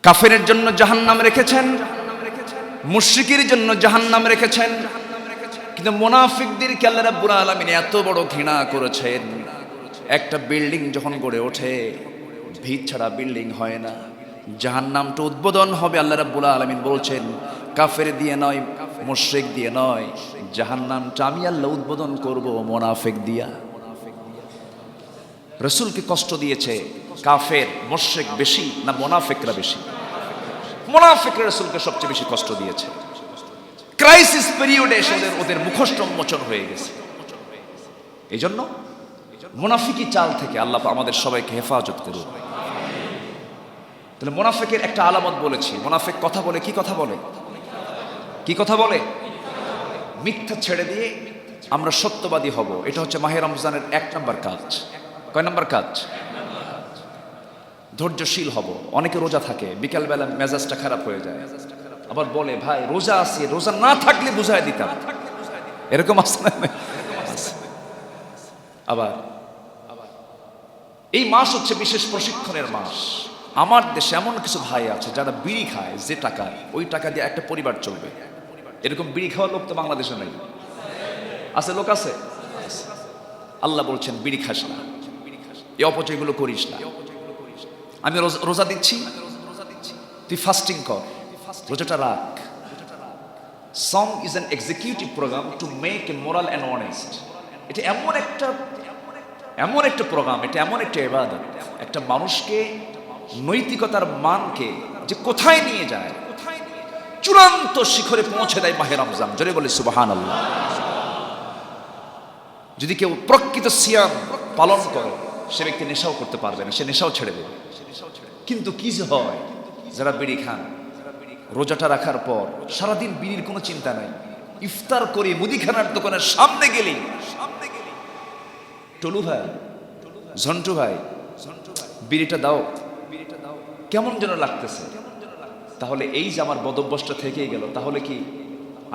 কাফেরের জন্য জাহান্নাম রেখেছেন, মুশরিকের জন্য জাহান্নাম রেখেছেন, কিন্তু মুনাফিকদেরকে আল্লাহ রাব্বুল আলামিন এত বড় ঘৃণা করেছেন। একটা বিল্ডিং যখন গড়ে ওঠে, ভিত ছাড়া বিল্ডিং হয় না। জাহান্নামটা উদ্বোধন হবে, আল্লাহ রাব্বুল আলামিন বলছেন কাফের দিয়ে নয়, মুশরিক দিয়ে নয়, জাহান্নামটা আমি আল্লাহ উদ্বোধন করব মুনাফিক দিয়া। রাসূলকে কষ্ট দিয়েছে কাফের মুশরিক বেশি না মুনাফিকরা বেশি? মুনাফিকরা রাসূলকে সবচেয়ে বেশি কষ্ট দিয়েছে। ক্রাইসিস পিরিয়ডে এসে ওদের মুখোশ উন্মোচন হয়ে গেছে। এই জন্য মুনাফিকি চাল থেকে আল্লাহ আমাদের সবাইকে হেফাজত করুন। তাহলে মুনাফিকের একটা আলামত বলেছি। মুনাফিক কথা বলে, কি কথা বলে? কি কথা বলে? মিথ্যা ছেড়ে দিয়ে আমরা সত্যবাদী হব। এটা হচ্ছে মাহে রমজানের 1 নম্বর কাজ। কয় নম্বর কাজ? ধৈর্যশীল হব। অনেকে রোজা থাকে, বিকালবেলা মেজাজটা খারাপ হয়ে যায়, আবার বলে ভাই রোজা আছে, রোজা না থাকলে বুঝাই দিতাম। এরকম আছে না? আবার এই মাস হচ্ছে বিশেষ প্রশিক্ষণের মাস। আমার দেশে এমন কিছু ভাই আছে যারা বিড়ি খায়, যে টাকায় ওই টাকা দিয়ে একটা পরিবার চলবে। এরকম বিড়ি খাওয়ার লোক তো বাংলাদেশে নেই। আছে? লোক আছে? আল্লাহ বলছেন বিড়ি খাস না, এই অপচয়গুলো করিস না। আমি রোজা দিচ্ছি, তুই ফাস্টিং কর, রোজাটা রাখ। Some is an executive program to make a moral and honest. এটা এমন একটা প্রোগ্রাম, এটা এমন একটা ইবাদত, একটা মানুষকে নৈতিকতার মানকে যে কোথায় নিয়ে যায়, চূড়ান্ত শিখরে পৌঁছে দেয় মাহে রমজান। জোরে বলি সুবহানাল্লাহ। যদি কেউ প্রকৃত সিয়াম পালন করে, সে ব্যক্তি নেশাও করতে পারবে না, সে নেশাও ছেড়ে দেবে। কিন্তু কি যে হয়, যারা বিড়ি খান, রোজাটা রাখার পর সারাদিন বিড়ির কোনো চিন্তা নাই, ইফতার করে মুদিখানার দোকানের সামনে গেলেই টলু ভাই, ঝন্টু ভাই, বিড়িটা দাও, কেমন যেন লাগতেছে। তাহলে এই যে আমার বদভ্যাসটা থেকেই গেল, তাহলে কি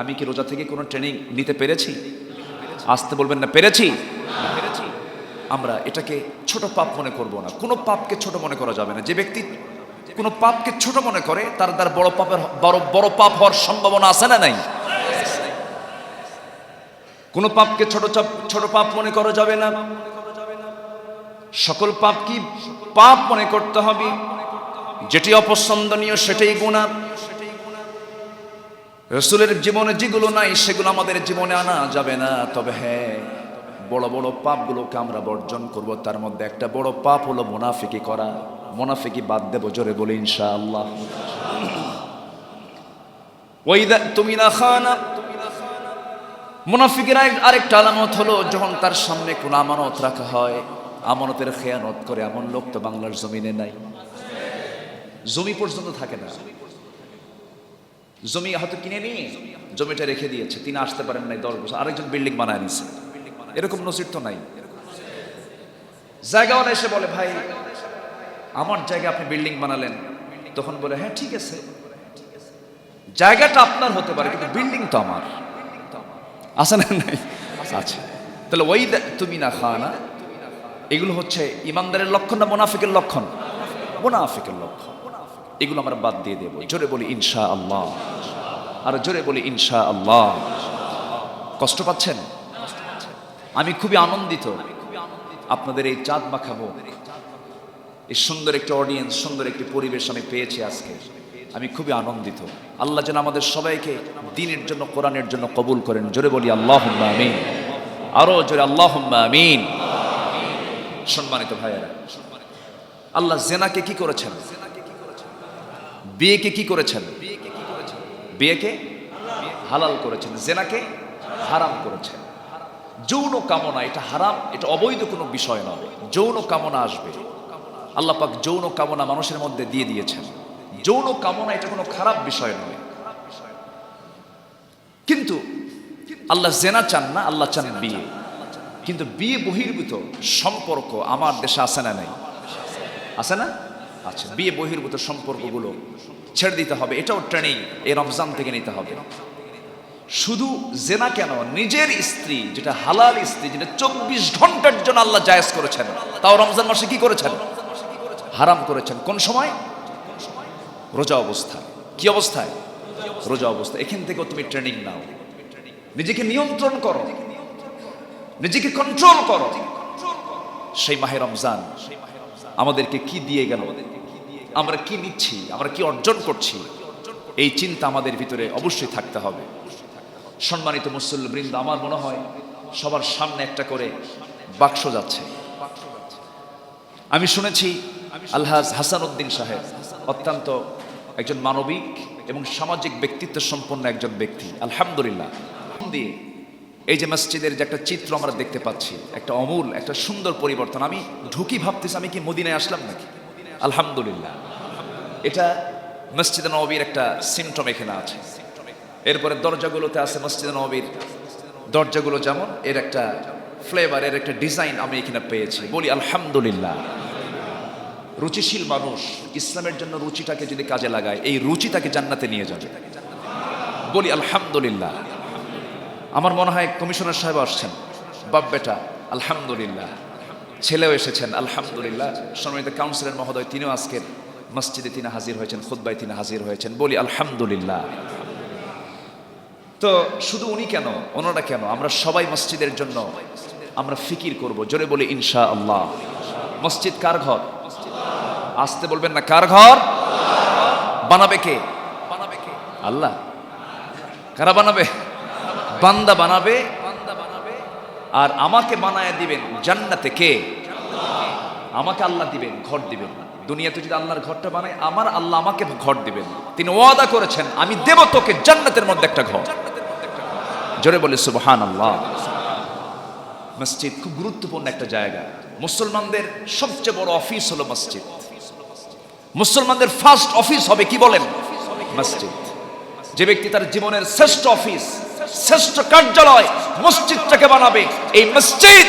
আমি কি রোজা থেকে কোনো ট্রেনিং নিতে পেরেছি? আসতে বলবেন না পেরেছি। আমরা এটাকে ছোট পাপ মনে করব না, কোনো পাপকে ছোট মনে করা যাবে না। যে ব্যক্তি কোনো পাপকে ছোট মনে করে, তার দ্বারা বড় পাপ হওয়ার সম্ভাবনা আছে না নাই? কোনো পাপকে ছোট পাপ মনে করা যাবে না। সকল পাপ কি পাপ মনে করতে হবে, যেটি অপছন্দনীয় সেটাই গুনাহ। রাসূলের জীবনে যেগুলো নাই সেগুলো আমাদের জীবনে আনা যাবে না। তবে হ্যাঁ, বড় বড় পাপগুলোকে আমরা বর্জন করব। তার মধ্যে একটা বড় পাপ হলো মুনাফিকি করা। মুনাফিকি বাদ দেব, জোরে বলি ইনশাআল্লাহ। ওয়াইদা তুমিনা খানা, মুনাফিকের আরেকটা আলামত হলো যখন তার সামনে কোন আমানত রাখা হয়, আমানতের খেয়ানত করে। এমন লোক তো বাংলার জমিনে নাই, জমি পর্যন্ত থাকে না। জমি হয়তো কিনে নিয়ে জমিটা রেখে দিয়েছে, তিনি আসতে পারেন নাই 10 বছর, আরেকজন বিল্ডিং বানায় নিছে। এরকম নসিব তো নাই। জায়গাওয়ালা এসে বলে, ভাই আমার জায়গায় আপনি বিল্ডিং বানালেন। তখন বলে, হ্যাঁ ঠিক আছে, জায়গাটা আপনার হতে পারে কিন্তু বিল্ডিং তো আমার। আছে না নাই? আচ্ছা, তাহলে ওই তুমি না খানা, এগুলো হচ্ছে ইমানদারের লক্ষণ না মুনাফিকের লক্ষণ? মুনাফিকের লক্ষণ। এগুলো আমরা বাদ দিয়ে দেব। জোরে বলি ইনশাআল্লাহ। আর জোরে বলি ইনশাআল্লাহ। কষ্ট পাচ্ছেন? আমি খুবই আনন্দিত আপনাদের এই চাঁদ মাখা মুখ, এই সুন্দর একটি অডিয়েন্স, সুন্দর একটি পরিবেশ আমি পেয়েছি আজকে। আমি খুবই আনন্দিত। আল্লাহ যেন আমাদের সবাইকে দ্বীনের জন্য, কোরআনের জন্য কবুল করেন। জোরে বলি আল্লাহুম্মা আমিন। আরো জোরে আল্লাহুম্মা আমিন। সম্মানিত ভাইয়েরা, আল্লাহ জেনাকে কি করেছেন? বিয়েকে কি করেছেন? বিয়েকে হালাল করেছেন, জেনাকে হারাম করেছেন। যৌন কামনা এটা হারাম, এটা অবৈধ কোনো বিষয় নয়। যৌন কামনা আসবে, আল্লাহ পাক যৌন কামনা মানুষের মধ্যে দিয়ে দিয়েছেন। যৌন কামনা এটা কোনো খারাপ বিষয় নয়, কিন্তু আল্লাহ জেনা চান না, আল্লাহ চান বিয়ে। কিন্তু বিয়ে বহির্ভূত সম্পর্ক আমার দেশে আছে না নাই? আছে না? আচ্ছা, বিয়ে বহির্ভূত সম্পর্কগুলো ছেড়ে দিতে হবে। এটাও ট্রেনিং এই রমজান থেকে নিতে হবে। শুধু জেনা কেন, নিজের স্ত্রী, যেটা হালাল স্ত্রী, যেটা 24 ঘন্টার জন্য আল্লাহ জায়েজ করেছেন, তাও রমজান মাসে কি করেছেন? হারাম করেছেন। কোন সময়? রোজা অবস্থায়। কি অবস্থায়? রোজা অবস্থায়। এখান থেকেও তুমি ট্রেনিং নাও, নিজেকে নিয়ন্ত্রণ করো, নিজেকে কন্ট্রোল করো। সেই মাহে রমজান আমাদেরকে কি দিয়ে গেল, আমরা কি নিচ্ছি, আমরা কি অর্জন করছি, এই চিন্তা আমাদের ভিতরে অবশ্যই থাকতে হবে। সম্মানিত মুসল্লিবৃন্দ, আমার মনে হয় সবার সামনে একটা করে বাক্স যাচ্ছে। আমি শুনেছি আলহাজ হাসান উদ্দিন সাহেব অত্যন্ত একজন মানবিক এবং সামাজিক ব্যক্তিত্ব সম্পন্ন একজন ব্যক্তি। আলহামদুলিল্লাহ, দিয়ে এই যে মসজিদের যে একটা চিত্র আমরা দেখতে পাচ্ছি, একটা অমূল, একটা সুন্দর পরিবর্তন। আমি ঢুকি ভাবতেছি আমি কি মদিনায় আসলাম নাকি। আলহামদুলিল্লাহ, এটা মসজিদে নববীর একটা সিমটম এখানে আছে। এরপরে দরজাগুলোতে আছে মসজিদে নববীর দরজাগুলো যেমন, এর একটা ফ্লেভার, এর একটা ডিজাইন আমি এখানে পেয়েছি। বলি আলহামদুলিল্লাহ। রুচিশীল মানুষ ইসলামের জন্য রুচিটাকে যদি কাজে লাগায়, এই রুচি তাকে জান্নাতে নিয়ে যাবে। বলি আলহামদুলিল্লাহ। আমার মনে হয় কমিশনার সাহেব আসছেন, বাপ বেটা আলহামদুলিল্লাহ, ছেলেও এসেছেন আলহামদুলিল্লাহ। সম্মানিত কাউন্সিলর মহোদয়, তিনিও আজকের মসজিদে তিনি হাজির হয়েছেন, খুতবায় তিনি হাজির হয়েছেন। বলি আলহামদুলিল্লাহ। তো শুধু উনি কেন, ওনারা কেন, আমরা সবাই মসজিদের জন্য আমরা ফিকির করব। জোরে বলি ইনশাআল্লাহ। মসজিদ কার ঘর? আসতে বলবেন না, কার ঘর? বানাবে কে? আল্লাহ। কারা বানাবে? বান্দা বানাবে। আর আমাকে বানায় দিবেন জান্নাতে কে? আমাকে আল্লাহ দিবেন, ঘর দিবেন। দুনিয়াতে যদি আল্লাহর ঘরটা বানায়, আমার আল্লাহ আমাকে ঘর দিবেন। তিনি ওয়াদা করেছেন, আমি দেব তোকে জান্নাতের মধ্যে একটা ঘর। জোরে বলে সুবহানাল্লাহ। মসজিদ খুব গুরুত্বপূর্ণ একটা জায়গা। মুসলমানদের সবচেয়ে বড় অফিস হলো মসজিদ। মুসলমানদের ফার্স্ট অফিস হবে কি বলেন? মসজিদ। যে ব্যক্তি তার জীবনের শ্রেষ্ঠ অফিস, শ্রেষ্ঠ কার্যালয় মসজিদটাকে বানাবে, এই মসজিদ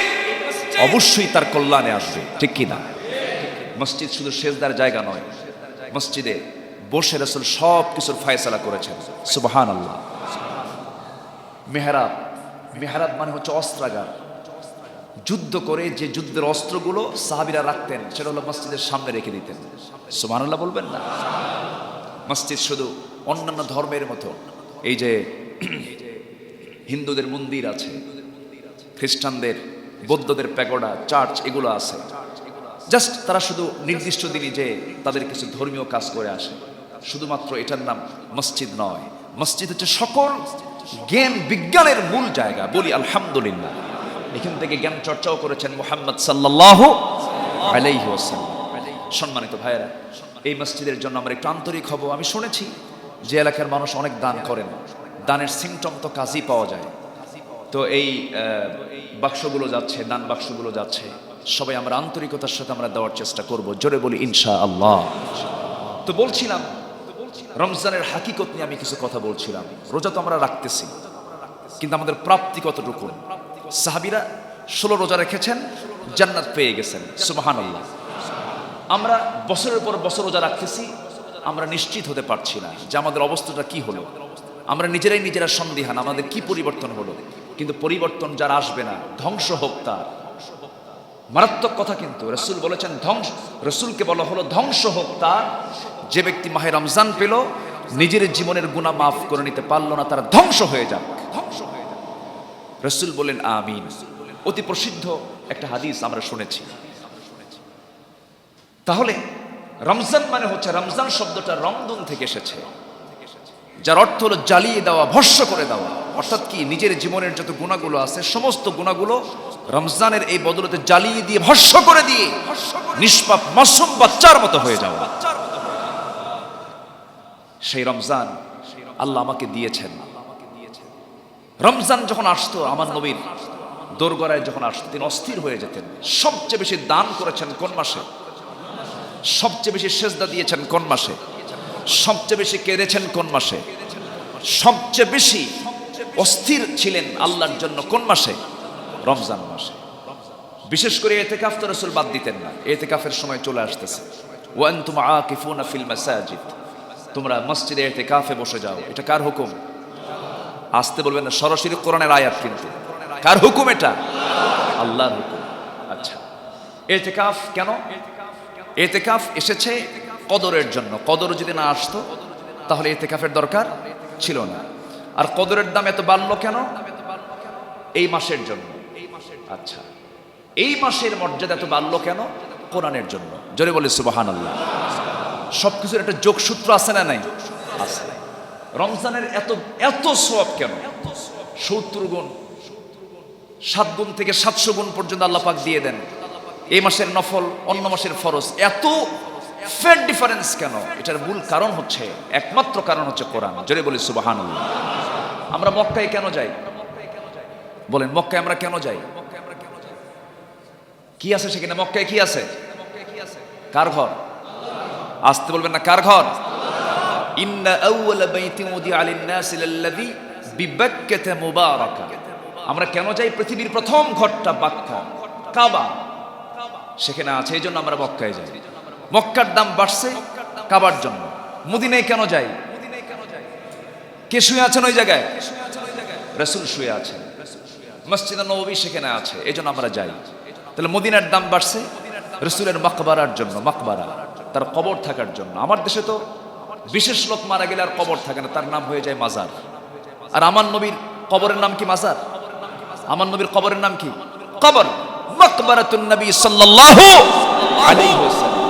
অবশ্যই তার কল্যাণে আসবে, ঠিক কি না? মসজিদ শুধু সেজদার জায়গা নয়, মসজিদে বসে রাসূল সব কিছুর ফয়সালা করেছেন। সুবহানাল্লাহ। মেহরাব, মেহরাব মানে হচ্ছে অস্ত্রাগার। যুদ্ধ করে যে যুদ্ধের অস্ত্রগুলো সাহাবীরা রাখতেন, সেটা হলো মসজিদের সামনে রেখে দিতেন। সুবহানাল্লাহ বলবেন না? মসজিদ শুধু অন্যান্য ধর্মের মতো, এই যে হিন্দুদের মন্দির আছে, খ্রিস্টানদের, বৌদ্ধদের প্যাগোডা, চার্চ, এগুলো আছে, জাস্ট তারা শুধু নির্দিষ্ট দিনই যে তাদের কিছু ধর্মীয় কাজ করে আসে, শুধুমাত্র এটার নাম মসজিদ নয়। মসজিদ হচ্ছে সকল জ্ঞান বিজ্ঞানের মূল জায়গা। বলি আলহামদুলিল্লাহ। এখান থেকে জ্ঞান চর্চাও করেছেন মুহাম্মদ সাল্লাল্লাহু আলাইহি ওয়াসাল্লাম। সম্মানিত ভাইয়েরা, এই মসজিদের জন্য আমরা একটু আন্তরিক হব। আমি শুনেছি যে এলাকার মানুষ অনেক দান করেন, দানের সিমটম তো কাজই পাওয়া যায়। তো এই বাক্সগুলো যাচ্ছে, দান বাক্সগুলো যাচ্ছে, সবাই আমরা আন্তরিকতার সাথে আমরা দেওয়ার চেষ্টা করব। জোরে বলি ইনশাআল্লাহ। তো বলছিলাম রমজানের হাকিকত নিয়ে আমি কিছু কথা বলছিলাম। রোজা তো আমরা রাখতেছি, কিন্তু আমাদের প্রাপ্তি কতটুকু? সাহাবীরা 16 রোজা রেখেছেন, জান্নাত পেয়ে গেছেন। সুবহানাল্লাহ। আমরা বছরের পর বছর রোজা রাখতেছি, আমরা নিশ্চিত হতে পারছি না যে আমাদের অবস্থাটা কি হলো। আমরা নিজেরা সন্দিহান, আমাদের কি পরিবর্তন হলো। কিন্তু পরিবর্তন যারা আসবে না, ধ্বংস হোক তার। মারাত্মক কথা কিন্তু রাসূল বলেছেন, রাসূলকে বলা হলো ধ্বংস হোক তার যে ব্যক্তি মাহে রমজান পেল, নিজের জীবনের গুনাহ মাফ করে নিতে পারলো না, তারা ধ্বংস হয়ে যাক। রাসূল বলেন আমিন। অতি প্রসিদ্ধ একটা হাদিস আমরা শুনেছি। তাহলে রমজান মানে হচ্ছে, রমজান শব্দটা রমদুন থেকে এসেছে, যার অর্থ হলো জ্বালিয়ে দেওয়া, ভস্ম করে দেওয়া। অর্থাৎ কি, নিজের জীবনের যত গুণাগুলো আছে, সমস্ত গুণাগুলো রমজানের এই বদলতে জ্বালিয়ে দিয়ে, ভস্ম করে দিয়ে নিষ্পাপ মাসুম বাচ্চার মতো হয়ে যাওয়া। সেই রমজান আল্লাহ আমাকে দিয়েছেন। রমজান যখন আসতো, আমার নবীর দোরগোড়ায় যখন আসতো, তিনি অস্থির হয়ে যেতেন। সবচেয়ে বেশি দান করেছেন কোন মাসে? সবচেয়ে বেশি সেজদা দিয়েছেন কোন মাসে? সবচেয়ে বেশি কেঁদেছেন কোন মাসে? সবচেয়ে বেশি অস্থির ছিলেন আল্লাহর জন্য কোন মাসে? রমজান মাসে। বিশেষ করে ইতিকাফ তো রাসূল বাদ দিতেন না। ইতিকাফের সময় চলে আসতেছে, ওয়া আনতুম আকিফুনা ফিল মাসাজিদ, তোমরা মসজিদে ইতিকাফে বসে যাও। এটা কার হুকুম? আসতে বলবেন না, সরাসরি কোরআনের আয়াত। কিন্তু কার হুকুম এটা? আল্লাহর হুকুম। আচ্ছা, ইতিকাফ কেন? ইতিকাফ এসেছে কদরের জন্য। কদর যদি না আসতো তাহলে ইতিকাফের দরকার ছিল না। আর কদরের দাম এত বাড়লো কেন? এই মাসের জন্য। আচ্ছা, এই মাসের মর্যাদা এত বাড়লো কেন? কোরআনের জন্য। জোরে বলে সুবহানাল্লাহ। সবকিছুর একটা যোগসূত্র আছে না নাই? আছে। রমজানের এত সওয়াব কেন? 70 গুণ, 7 গুণ থেকে 700 গুণ পর্যন্ত আল্লাহ পাক দিয়ে দেন। এই মাসের নফল অন্য মাসের ফরজ, এত ফের ডিফারেন্স কেন? এটার মূল কারণ হচ্ছে, একমাত্র কারণ হচ্ছে কোরআন। জোরে বলি সুবহানাল্লাহ। আমরা মক্কায় কেন যাই? বলেন, মক্কায় আমরা কেন যাই? কি আছে সেখানে? মক্কায় কি আছে? কার ঘর? আসতে বলবেন না, কার ঘর? ইন্না আউওয়ালা বাইতিন উদিআ লিন-নাসি লাল্লাযী বিবাক্কাতা মুবারাকা। আমরা কেন যাই? পৃথিবীর প্রথম ঘরটা বাক্কা, কাবা সেখানে আছে, এই জন্য আমরা মক্কায় যাই। মক্কার দাম বাড়ছে কাবার জন্য। মদিনায় কেন যাই? কে শুয়ে আছেন ওই জায়গায়? রাসূল শুয়ে আছেন। মসজিদে নববী সেখানে আছে, এই জন্য আমরা যাই। তাহলে মদিনার দাম বাড়ছে রাসূলের মাকবারার জন্য, মাকবারা তার কবর থাকার জন্য। আমার দেশে তো বিশেষ লোক মারা গেলে আর কবর থাকে না, তার নাম হয়ে যায় মাজার। আর আমার নবীর কবরের নাম কি? মাজার। আমার নবীর কবরের নাম কি? কবর। মাকবারাতুন নবী সাল্লাল্লাহু আলাইহি ওয়াসাল্লাম।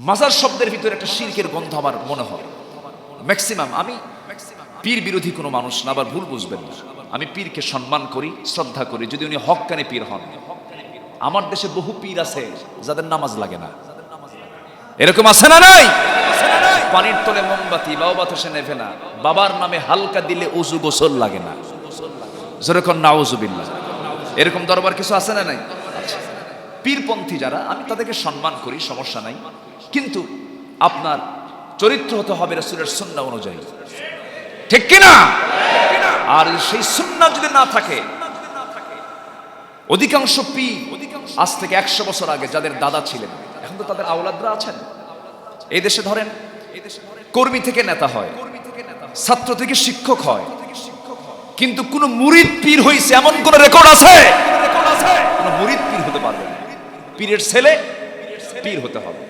মাজার শব্দের ভিতরে একটা শিরকের গন্ধ আমার মনে হয়। ম্যাক্সিমাম আমি পীর বিরোধী কোনো মানুষ না, আবার ভুল বুঝবেন না। আমি পীরকে সম্মান করি, শ্রদ্ধা করি, যদি উনি হক্কানি পীর হন। আমার দেশে বহু পীর আছে যাদের নামাজ লাগে না, এরকম আছে না নাই? পানির তলে মোমবাতি বাবা সে নেভে না, বাবার নামে হালকা দিলে ওযু গোসল লাগে না, যেরকম নাউজুবিল্লাহ। এরকম দরবার কিছু আছে না নাই? আচ্ছা, পীরপন্থী যারা, আমি তাদেরকে সম্মান করি, সমস্যা নাই, কিন্তু আপনার চরিত্র হতে হবে রাসূলের সুন্নাহ অনুযায়ী, ঠিক কিনা? আর সেই সুন্নাহ যদি না থাকে, অধিকাংশ পীর আজ থেকে 100 বছর আগে যাদের দাদা ছিলেন, এখন তো তাদের আওলাদরা আছেন। এই দেশে ধরেন কর্মী থেকে নেতা হয়, ছাত্র থেকে শিক্ষক হয়, কিন্তু কোন মুরিদ পীর হইছে এমন কোন রেকর্ড আছে? কোন মুরিদ পীর হতে পারবে না। পীরের ছেলে পীর হতে হবে,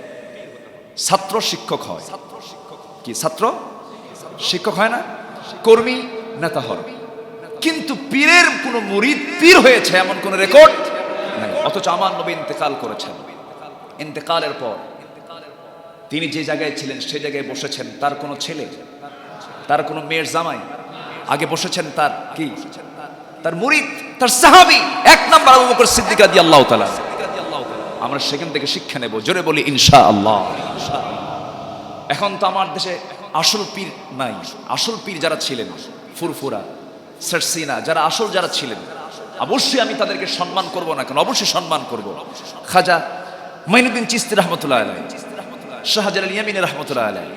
ছাত্র শিক্ষক হয়। কি ছাত্র শিক্ষক হয় না? কর্মী নেতা হয়, কিন্তু পীরের কোন মুরিদ পীর হয়েছে এমন কোন রেকর্ড নাই। অথচ আমার নবী ইন্তেকাল করেছেন, ইন্তেকালের পর তিনি যে জায়গায় ছিলেন সেই জায়গায় বসেছেন তার কোনো ছেলে, তার কোনো মেয়ের জামাই, আগে বসেছেন তার কি? তার মুরিদ, তার সাহাবী, 1 নাম্বার আবু বকর সিদ্দিক রাদিয়াল্লাহু তাআলা। আমরা সেখান থেকে শিক্ষা নেব, জোরে বলি ইনশাআল্লাহ। এখন তো আমার দেশে আসল পীর নাই। আসল পীর যারা ছিলেন, ফুরফুরা, সারসিনা, যারা আসল যারা ছিলেন, অবশ্যই আমি তাদেরকে সম্মান করব না কেন? অবশ্যই সম্মান করব। খাজা মাইনুদ্দিন চিশতি রাহমাতুল্লাহ আলাইহি, শাহজালাল ইয়ামিনী রাহমাতুল্লাহ আলাইহি,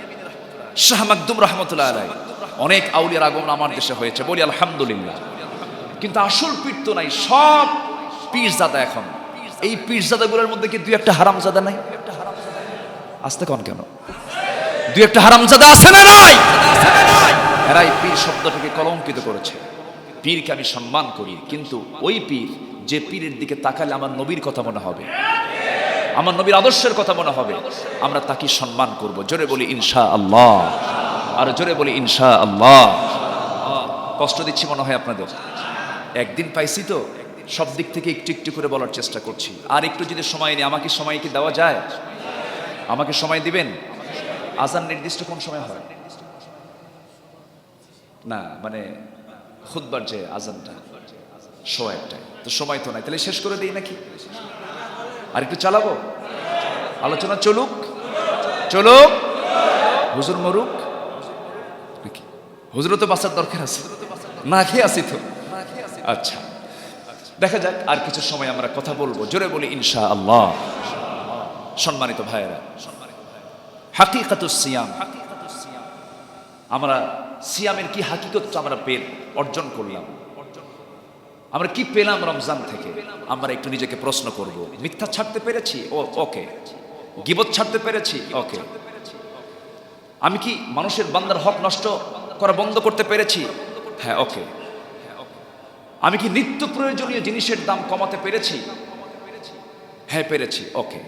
শাহ মাকদুম রাহমাতুল্লাহ আলাইহি, অনেক আউলিয়ার আগমন আমার দেশে হয়েছে, বলি আলহামদুলিল্লাহ। কিন্তু আসল পীর তো নাই, সব পীরজাদা। এখন এই পীরজাদাগুলোর মধ্যে কি 2-1টা হারামজাদা নাই? আসতে কোন কেন? 2-1টা হারামজাদা আছে না নাই? এরাই পীর শব্দটাকে কলঙ্কিত করেছে। পীরকে আমি সম্মান করি, কিন্তু ওই পীর যে পীরের দিকে তাকালে আমার নবীর কথা মনে হবে, আমার নবীর আদর্শের কথা মনে হবে, আমরা তাকে সম্মান করব। জোরে বলি ইনশাআল্লাহ, আর জোরে বলি ইনশাআল্লাহ। কষ্ট দিচ্ছি মনে হয় আপনাদের? একদিন পাইছি তো সব দিক থেকে একটু একটু করে বলার চেষ্টা করছি। আর একটু যদি সময় নেই, আমাকে সময় কি দেওয়া যায়? আমাকে সময় দিবেন? আজান নির্দিষ্ট কোন সময় হয় না, মানে খুতবার যে আজানটা 1:01, তো সময় তো নাই, তাহলে শেষ করে দিই নাকি? আর একটু চালাবো, আলোচনা চলুক চলুক, হুজুর মরুক নাকি? হুজুরও তো বাঁচার দরকার আছে, না খেয়ে আসি তো। আচ্ছা, দেখা যাক, আর কিছু সময় আমরা কথা বলবো, জোরে বলি ইনশাআল্লাহ। সম্মানিত ভাইয়েরা, হাকিকাতুস সিয়াম, আমরা সিয়ামের কি হাকিকতটা আমরা অর্জন করলাম, আমরা কি পেলাম রমজান থেকে? আমরা একটু নিজেকে প্রশ্ন করব। মিথ্যা ছাড়তে পেরেছি? ওকে। গীবত ছাড়তে পেরেছি? ওকে। আমি কি মানুষের বান্দার হক নষ্ট করা বন্ধ করতে পেরেছি? হ্যাঁ, ওকে। আমি কি নিত্য প্রয়োজনীয় জিনিসের দাম কমাতে পেরেছি? হ্যাঁ, পেরেছি, ওকে।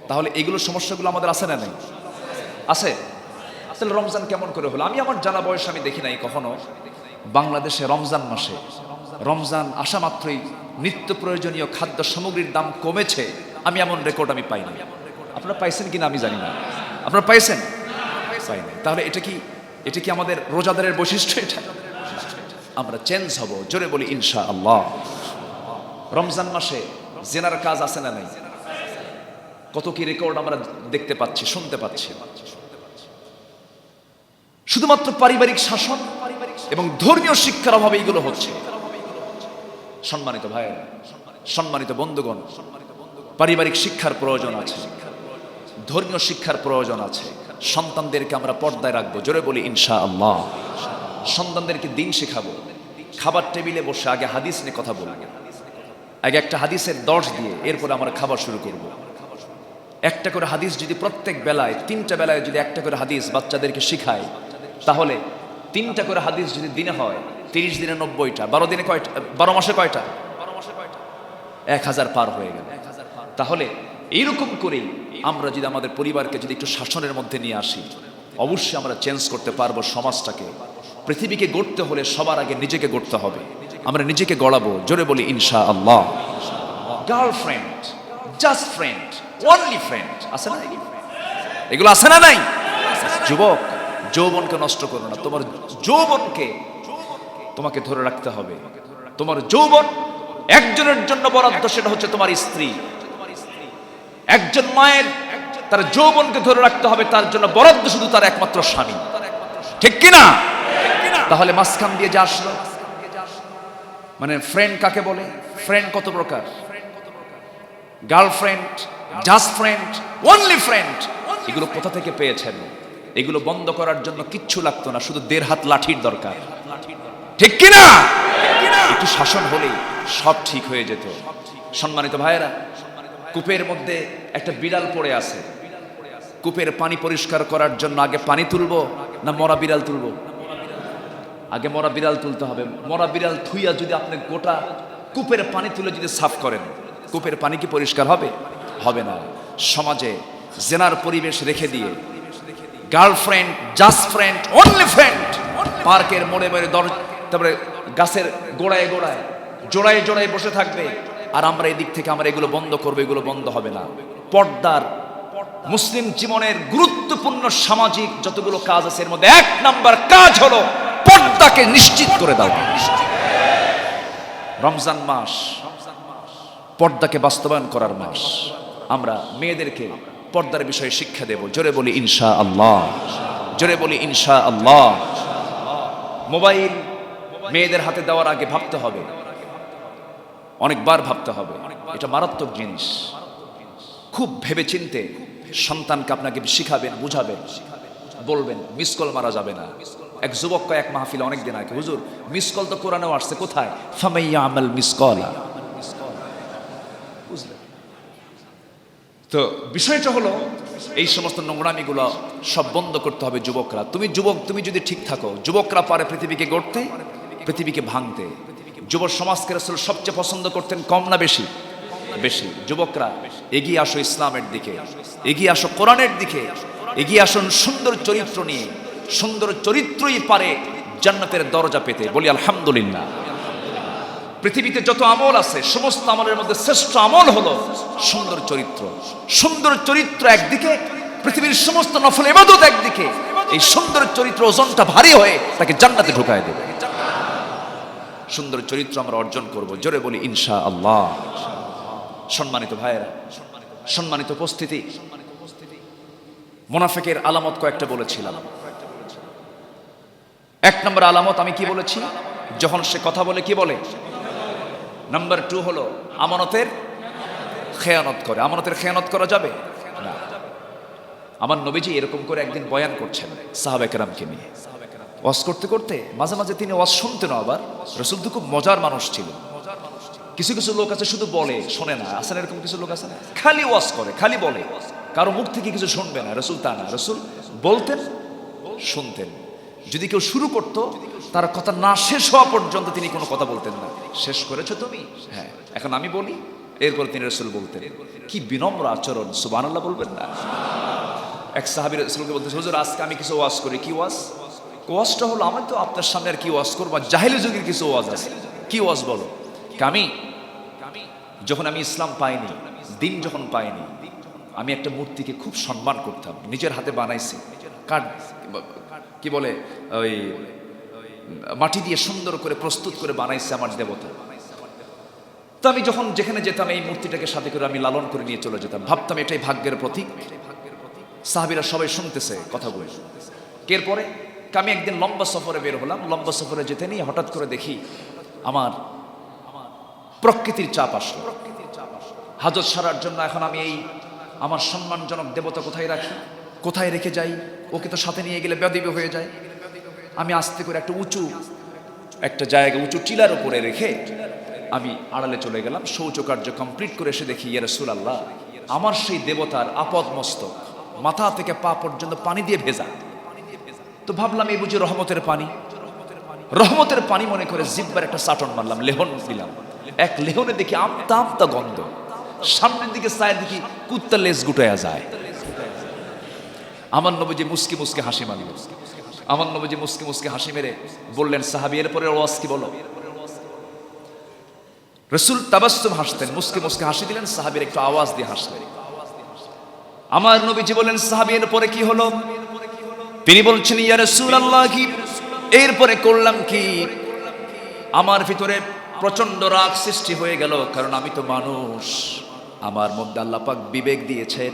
তাহলে এইগুলো সমস্যাগুলো আমাদের আছে না নেই? আছে। তাহলে রমজান কেমন করে হলো? আমি আমার জানা বয়স আমি দেখি নাই কখনো বাংলাদেশে রমজান মাসে, রমজান আসা মাত্রই নিত্য প্রয়োজনীয় খাদ্য সামগ্রীর দাম কমেছে, আমি এমন রেকর্ড আমি পাইনি। আপনারা পাইছেন কিনা আমি জানি না। আপনারা পাইছেন? পাইনি। তাহলে এটা কি আমাদের রোজাদারের বৈশিষ্ট্য? এটা আমরা চেঞ্জ হব, জোরে বলি ইনশাআল্লাহ। রমজান মাসে জেনার কাজ আছে না নাই? কত কি রেকর্ড আমরা দেখতে পাচ্ছি, শুনতে পাচ্ছি। শুধুমাত্র পারিবারিক শাসন এবং ধর্মীয় শিক্ষার অভাবে এগুলো হচ্ছে। সম্মানিত ভাইয়েরা, সম্মানিত বন্ধুগণ, পারিবারিক শিক্ষার প্রয়োজন আছে, ধর্মীয় শিক্ষার প্রয়োজন আছে। সন্তানদেরকে আমরা পর্দায় রাখবো, জোরে বলি ইনশাআল্লাহ। সন্তানদেরকে দিন শেখাবো। খাবার টেবিলে বসে আগে হাদিস নিয়ে কথা বলবো, আগে একটা হাদিসের দর্শ দিয়ে এরপরে আমরা খাবার শুরু করব। একটা করে হাদিস যদি প্রত্যেক বেলায়, 3টা বেলায় যদি একটা করে হাদিস বাচ্চাদেরকে শিখায়, তাহলে 3টা করে হাদিস যদি দিনে হয়, 30 দিনে 90টা, 12 দিনে কয়টা? 12 মাসে কয়টা? 1000 পার হয়ে গেল। তাহলে এইরকম করেই আমরা যদি আমাদের পরিবারকে যদি একটু শাসনের মধ্যে নিয়ে আসি, অবশ্যই আমরা চেঞ্জ করতে পারবো সমাজটাকে। পৃথিবীকে গড়তে হলে সবার আগে নিজেকে গড়তে হবে। আমরা নিজেকে গড়াবো, জোরে বলি ইনশাআল্লাহ। Girlfriend, just friend, only friend আছে না? এগুলো আছে না নাই? যুবক যৌবনকে নষ্ট করো না, তোমার যৌবনকে তোমাকে ধরে রাখতে হবে। তোমার যৌবন একজনের জন্য বরাদ্দ, সেটা হচ্ছে তোমার স্ত্রী। একজন মায়ের তার যৌবনকে ধরে রাখতে হবে, তার জন্য বরাদ্দ শুধু তার একমাত্র স্বামী, ঠিক কিনা? তাহলে মাঝখান দিয়ে যা আসলো, মানে ফ্রেন্ড কাকে বলে? ফ্রেন্ড কত প্রকার? Girlfriend, just friend, only friend, এগুলো কোথা থেকে পেয়েছেন? এগুলো বন্ধ করার জন্য কিচ্ছু লাগতো না, শুধু 1.5 হাত লাঠির দরকার, ঠিক কিনা? একটু শাসন হলেই সব ঠিক হয়ে যেত। সম্মানিত ভাইয়েরা, কূপের মধ্যে একটা বিড়াল পড়ে আছে। কূপের পানি পরিষ্কার করার জন্য আগে পানি তুলবো না মরা বিড়াল তুলবো? আগে মরা বিড়াল তুলতে হবে। মরা বিড়াল থুইয়া যদি আপনি গোটা কূপের পানি তুলে যদি সাফ করেন, কূপের পানি কি পরিষ্কার হবে? হবে না। সমাজে জেনার পরিবেশ রেখে দিয়ে girlfriend, just friend, only friend, পার্কের মোড়ে মোড়ে তারপরে গাছের গোড়ায় গোড়ায় জোড়ায় জোড়ায় বসে থাকবে, আর আমরা এই দিক থেকে আমরা এগুলো বন্ধ করবো। এগুলো বন্ধ হবে না। পর্দার মুসলিম জীবনের গুরুত্বপূর্ণ সামাজিক যতগুলো কাজ আছে, এর মধ্যে 1 নাম্বার কাজ হলো পর্দাকে নিশ্চিত করে দাও। রমজান মাস পর্দাকে বাস্তবায়ন করার মাস। আমরা মেয়েদেরকে পর্দার বিষয়ে শিক্ষা দেব। জোরে বলি ইনশাআল্লাহ, জোরে বলি ইনশাআল্লাহ। মোবাইল মেয়েদের হাতে দেওয়ার আগে ভাবতে হবে, অনেকবার ভাবতে হবে। এটা মারাত্মক জিনিস। খুব ভেবেচিন্তে সন্তানকে আপনাকে শিখাবেন, বুঝাবেন, বলবেন মিস কল মারা যাবে না। এক যুবক এক মাহফিলে অনেকদিন আগে, হুজুর মিস কল তো কোরআনেও আসছে, কোথায়? ফামাইয়া আমাল মিস কলা। বুঝলেন তো? বিষয়টা হলো এই সমস্ত নোংরামিগুলো সব বন্ধ করতে হবে। যুবকরা, তুমি যুবক, তুমি যদি ঠিক থাকো, যুবকরা পারে পৃথিবীকে গড়তে, পৃথিবীকে ভাঙতে। যুব সমাজকে রাসূল সবচেয়ে পছন্দ করতেন, কম না বেশি? বেশি। যুবকরা এগিয়ে আসো ইসলামের দিকে, এগিয়ে আসো কোরআনের দিকে, এগিয়ে আসুন সুন্দর চরিত্র নিয়ে। সুন্দর চরিত্রই পারে জান্নাতের দরজা পেতে। বলি আলহামদুলিল্লাহ। পৃথিবীতে যত আমল আছে, সমস্ত আমলের মধ্যে শ্রেষ্ঠ আমল হলো সুন্দর চরিত্র। সুন্দর চরিত্র একদিকে, পৃথিবীর সমস্ত নফল ইবাদত একদিকে। এই সুন্দর চরিত্র ওজনটা ভারী হয়ে তাকে জান্নাতে ঢুকায় দেবে। সুন্দর চরিত্র আমরা অর্জন করব। জোরে বলি ইনশাআল্লাহ। সম্মানিত ভাইয়েরা, সম্মানিত উপস্থিতি, মুনাফিকের আলামত কয়েকটা বলেছিলাম। 1 নম্বর আলামত আমি কি বলেছি? যখন সে কথা বলে কি বলে? নাম্বার 2 হলো আমানতের খেয়ানত করে। আমানতের খেয়ানত করা যাবে না। আমার নবীজি এরকম করে একদিন বয়ান করছেন সাহাবায়ে কেরামকে নিয়ে। ওয়াজ করতে করতে মাঝে মাঝে তিনি ওয়াজ শুনতেন। আবার রাসূল তো খুব মজার মানুষ ছিল। কিছু কিছু লোক আছে শুধু বলে, শোনে না। আসেন এরকম কিছু লোক আছে না, খালি ওয়াজ করে, খালি বলে, কারো মুখ থেকে কিছু শুনবে না। রাসূল তা না, রাসূল বলতেন, শুনতেন। যদি কেউ শুরু করতো, তার কথা না শেষ হওয়া পর্যন্ত তিনি কোনো কথা বলতেন না। শেষ করেছো তুমি? হ্যাঁ, এখন আমি বলি। এরপর তিনি রাসূল বলতেন। কি বিনম্র আচরণ! সুবহানাল্লাহ বলবেন না? এক সাহাবী রাসূলকে বলতেছে, হুজুর আজকে আমি কিছু ওয়াজ করি। কি ওয়াজ? ওয়াজটা হলো, আমি তো আপনার সামনে আর কি ওয়াজ করবো, জাহেলি যুগের কিছু ওয়াজ আছে। কি ওয়াজ বলো? আমি যখন আমি ইসলাম পাইনি, দিন যখন পাইনি, আমি একটা মূর্তিকে খুব সম্মান করতাম, নিজের হাতে বানাইছি। কাঠ কি বলে, ওই মাটি দিয়ে সুন্দর করে প্রস্তুত করে বানাইছে আমার দেবতা। তো আমি যখন যেখানে যেতাম, এই মূর্তিটাকে সাথে করে আমি লালন করে নিয়ে চলে যেতাম। ভাবতাম এটাই ভাগ্যের প্রতীক। সাহাবীরা সবাই শুনতেছে কথাগুলো। এরপরে আমি একদিন লম্বা সফরে বের হলাম। লম্বা সফরে যেতে নিয়ে হঠাৎ করে দেখি আমার প্রকৃতির চাপ আসলো। হাজত সারার জন্য এখন আমি এই আমার সম্মানজনক দেবতা কোথায় রাখি, কোথায় রেখে যাই? ওকে তো সাথে নিয়ে গেলে বেয়াদবি হয়ে যায়। আমি আস্তে করে একটা উঁচু একটা জায়গা, উঁচু টিলার উপরে রেখে আমি আড়ালে চলে গেলাম। শৌচকার্য কমপ্লিট করে এসে দেখি, ইয়া রাসূলুল্লাহ, আমার সেই দেবতার আপদ মস্তক মাথা থেকে পা পর্যন্ত পানি দিয়ে ভেজা। তো ভাবলাম এই বুঝি রহমতের পানি। রহমতের পানি মনে করে জিব্বার একটা চাটন মারলাম, লেহন দিলাম। এক লেহনে দেখি আমতা আমতা গন্ধ। সামনের দিকে চায়ের দেখি কুত্তা লেজ গুটায়া যায়। আমার নবীজি মুস্কি মুস্কি হাসি মারল। আমার নবীজি মুস্কি মুস্কি হাসি মেরে বললেন, সাহাবী এরপরে ওয়াজ কি বলো? রাসূল তাবাসসুম হাসতেন, মুস্কি মুস্কি হাসি দিলেন। সাহাবীর একটু আওয়াজ দিয়ে হাসলেন। আমার নবীজি বলেন, সাহাবী এরপরে কি হলো? তিনি বলছেন ইয়া রাসূলুল্লাহ, কি এরপরে করলাম কি? আমার ভিতরে প্রচন্ড রাগ সৃষ্টি হয়ে গেল, কারণ আমি তো মানুষ, আমার মধ্যে আল্লাহ পাক বিবেক দিয়েছেন।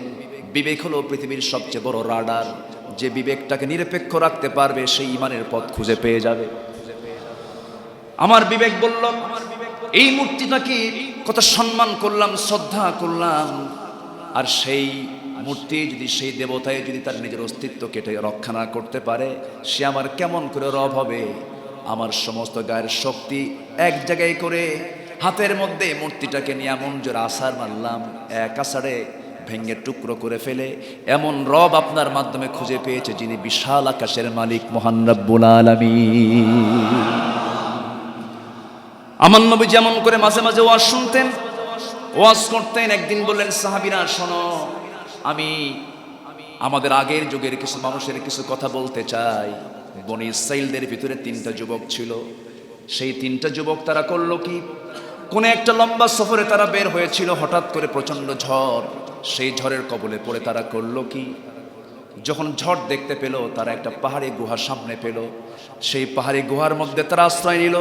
বিবেক হলো পৃথিবীর সবচেয়ে বড় রাডার। যে বিবেকটাকে নিরপেক্ষ রাখতে পারবে সেই ঈমানের পথ খুঁজে পেয়ে যাবে। আমার বিবেক বলল, এই মূর্তিটাকে কত সম্মান করলাম, শ্রদ্ধা করলাম, আর সেই মূর্তি যদি, সেই দেবতায় যদি তার নিজের অস্তিত্ব কেটে রক্ষা না করতে পারে, সে আমার কেমন করে রব হবে? আমার সমস্ত গায়ের শক্তি এক জায়গায় করে হাতের মধ্যে মূর্তিটাকে নিয়ে এমন জোর আছাড় মারলাম, এক আছাড়ে ভেঙে টুকরো করে ফেলে এমন রব আপনার মাধ্যমে খুঁজে পেয়েছে, যিনি বিশাল আকাশের মালিক, মহান রব্বুল আলামিন। আমার নবী যেমন করে মাঝে মাঝে ওয়াজ শুনতেন, ওয়াজ করতেন। একদিন বললেন, সাহাবীরা শোনো, আমি আমাদের আগের যুগের কিছু মানুষের কিছু কথা বলতে চাই। বনি ইসরাঈলদের ভিতরে 3টা যুবক ছিল। সেই 3টা যুবক তারা করলো কি, কোন একটা লম্বা সফরে তারা বের হয়েছিল, হঠাৎ করে প্রচন্ড ঝড়, সেই ঝড়ের কবলে পড়ে তারা করলো কি, যখন ঝড় দেখতে পেল, তারা একটা পাহাড়ি গুহার সামনে পেল। সেই পাহাড়ি গুহার মধ্যে তারা আশ্রয় নিল।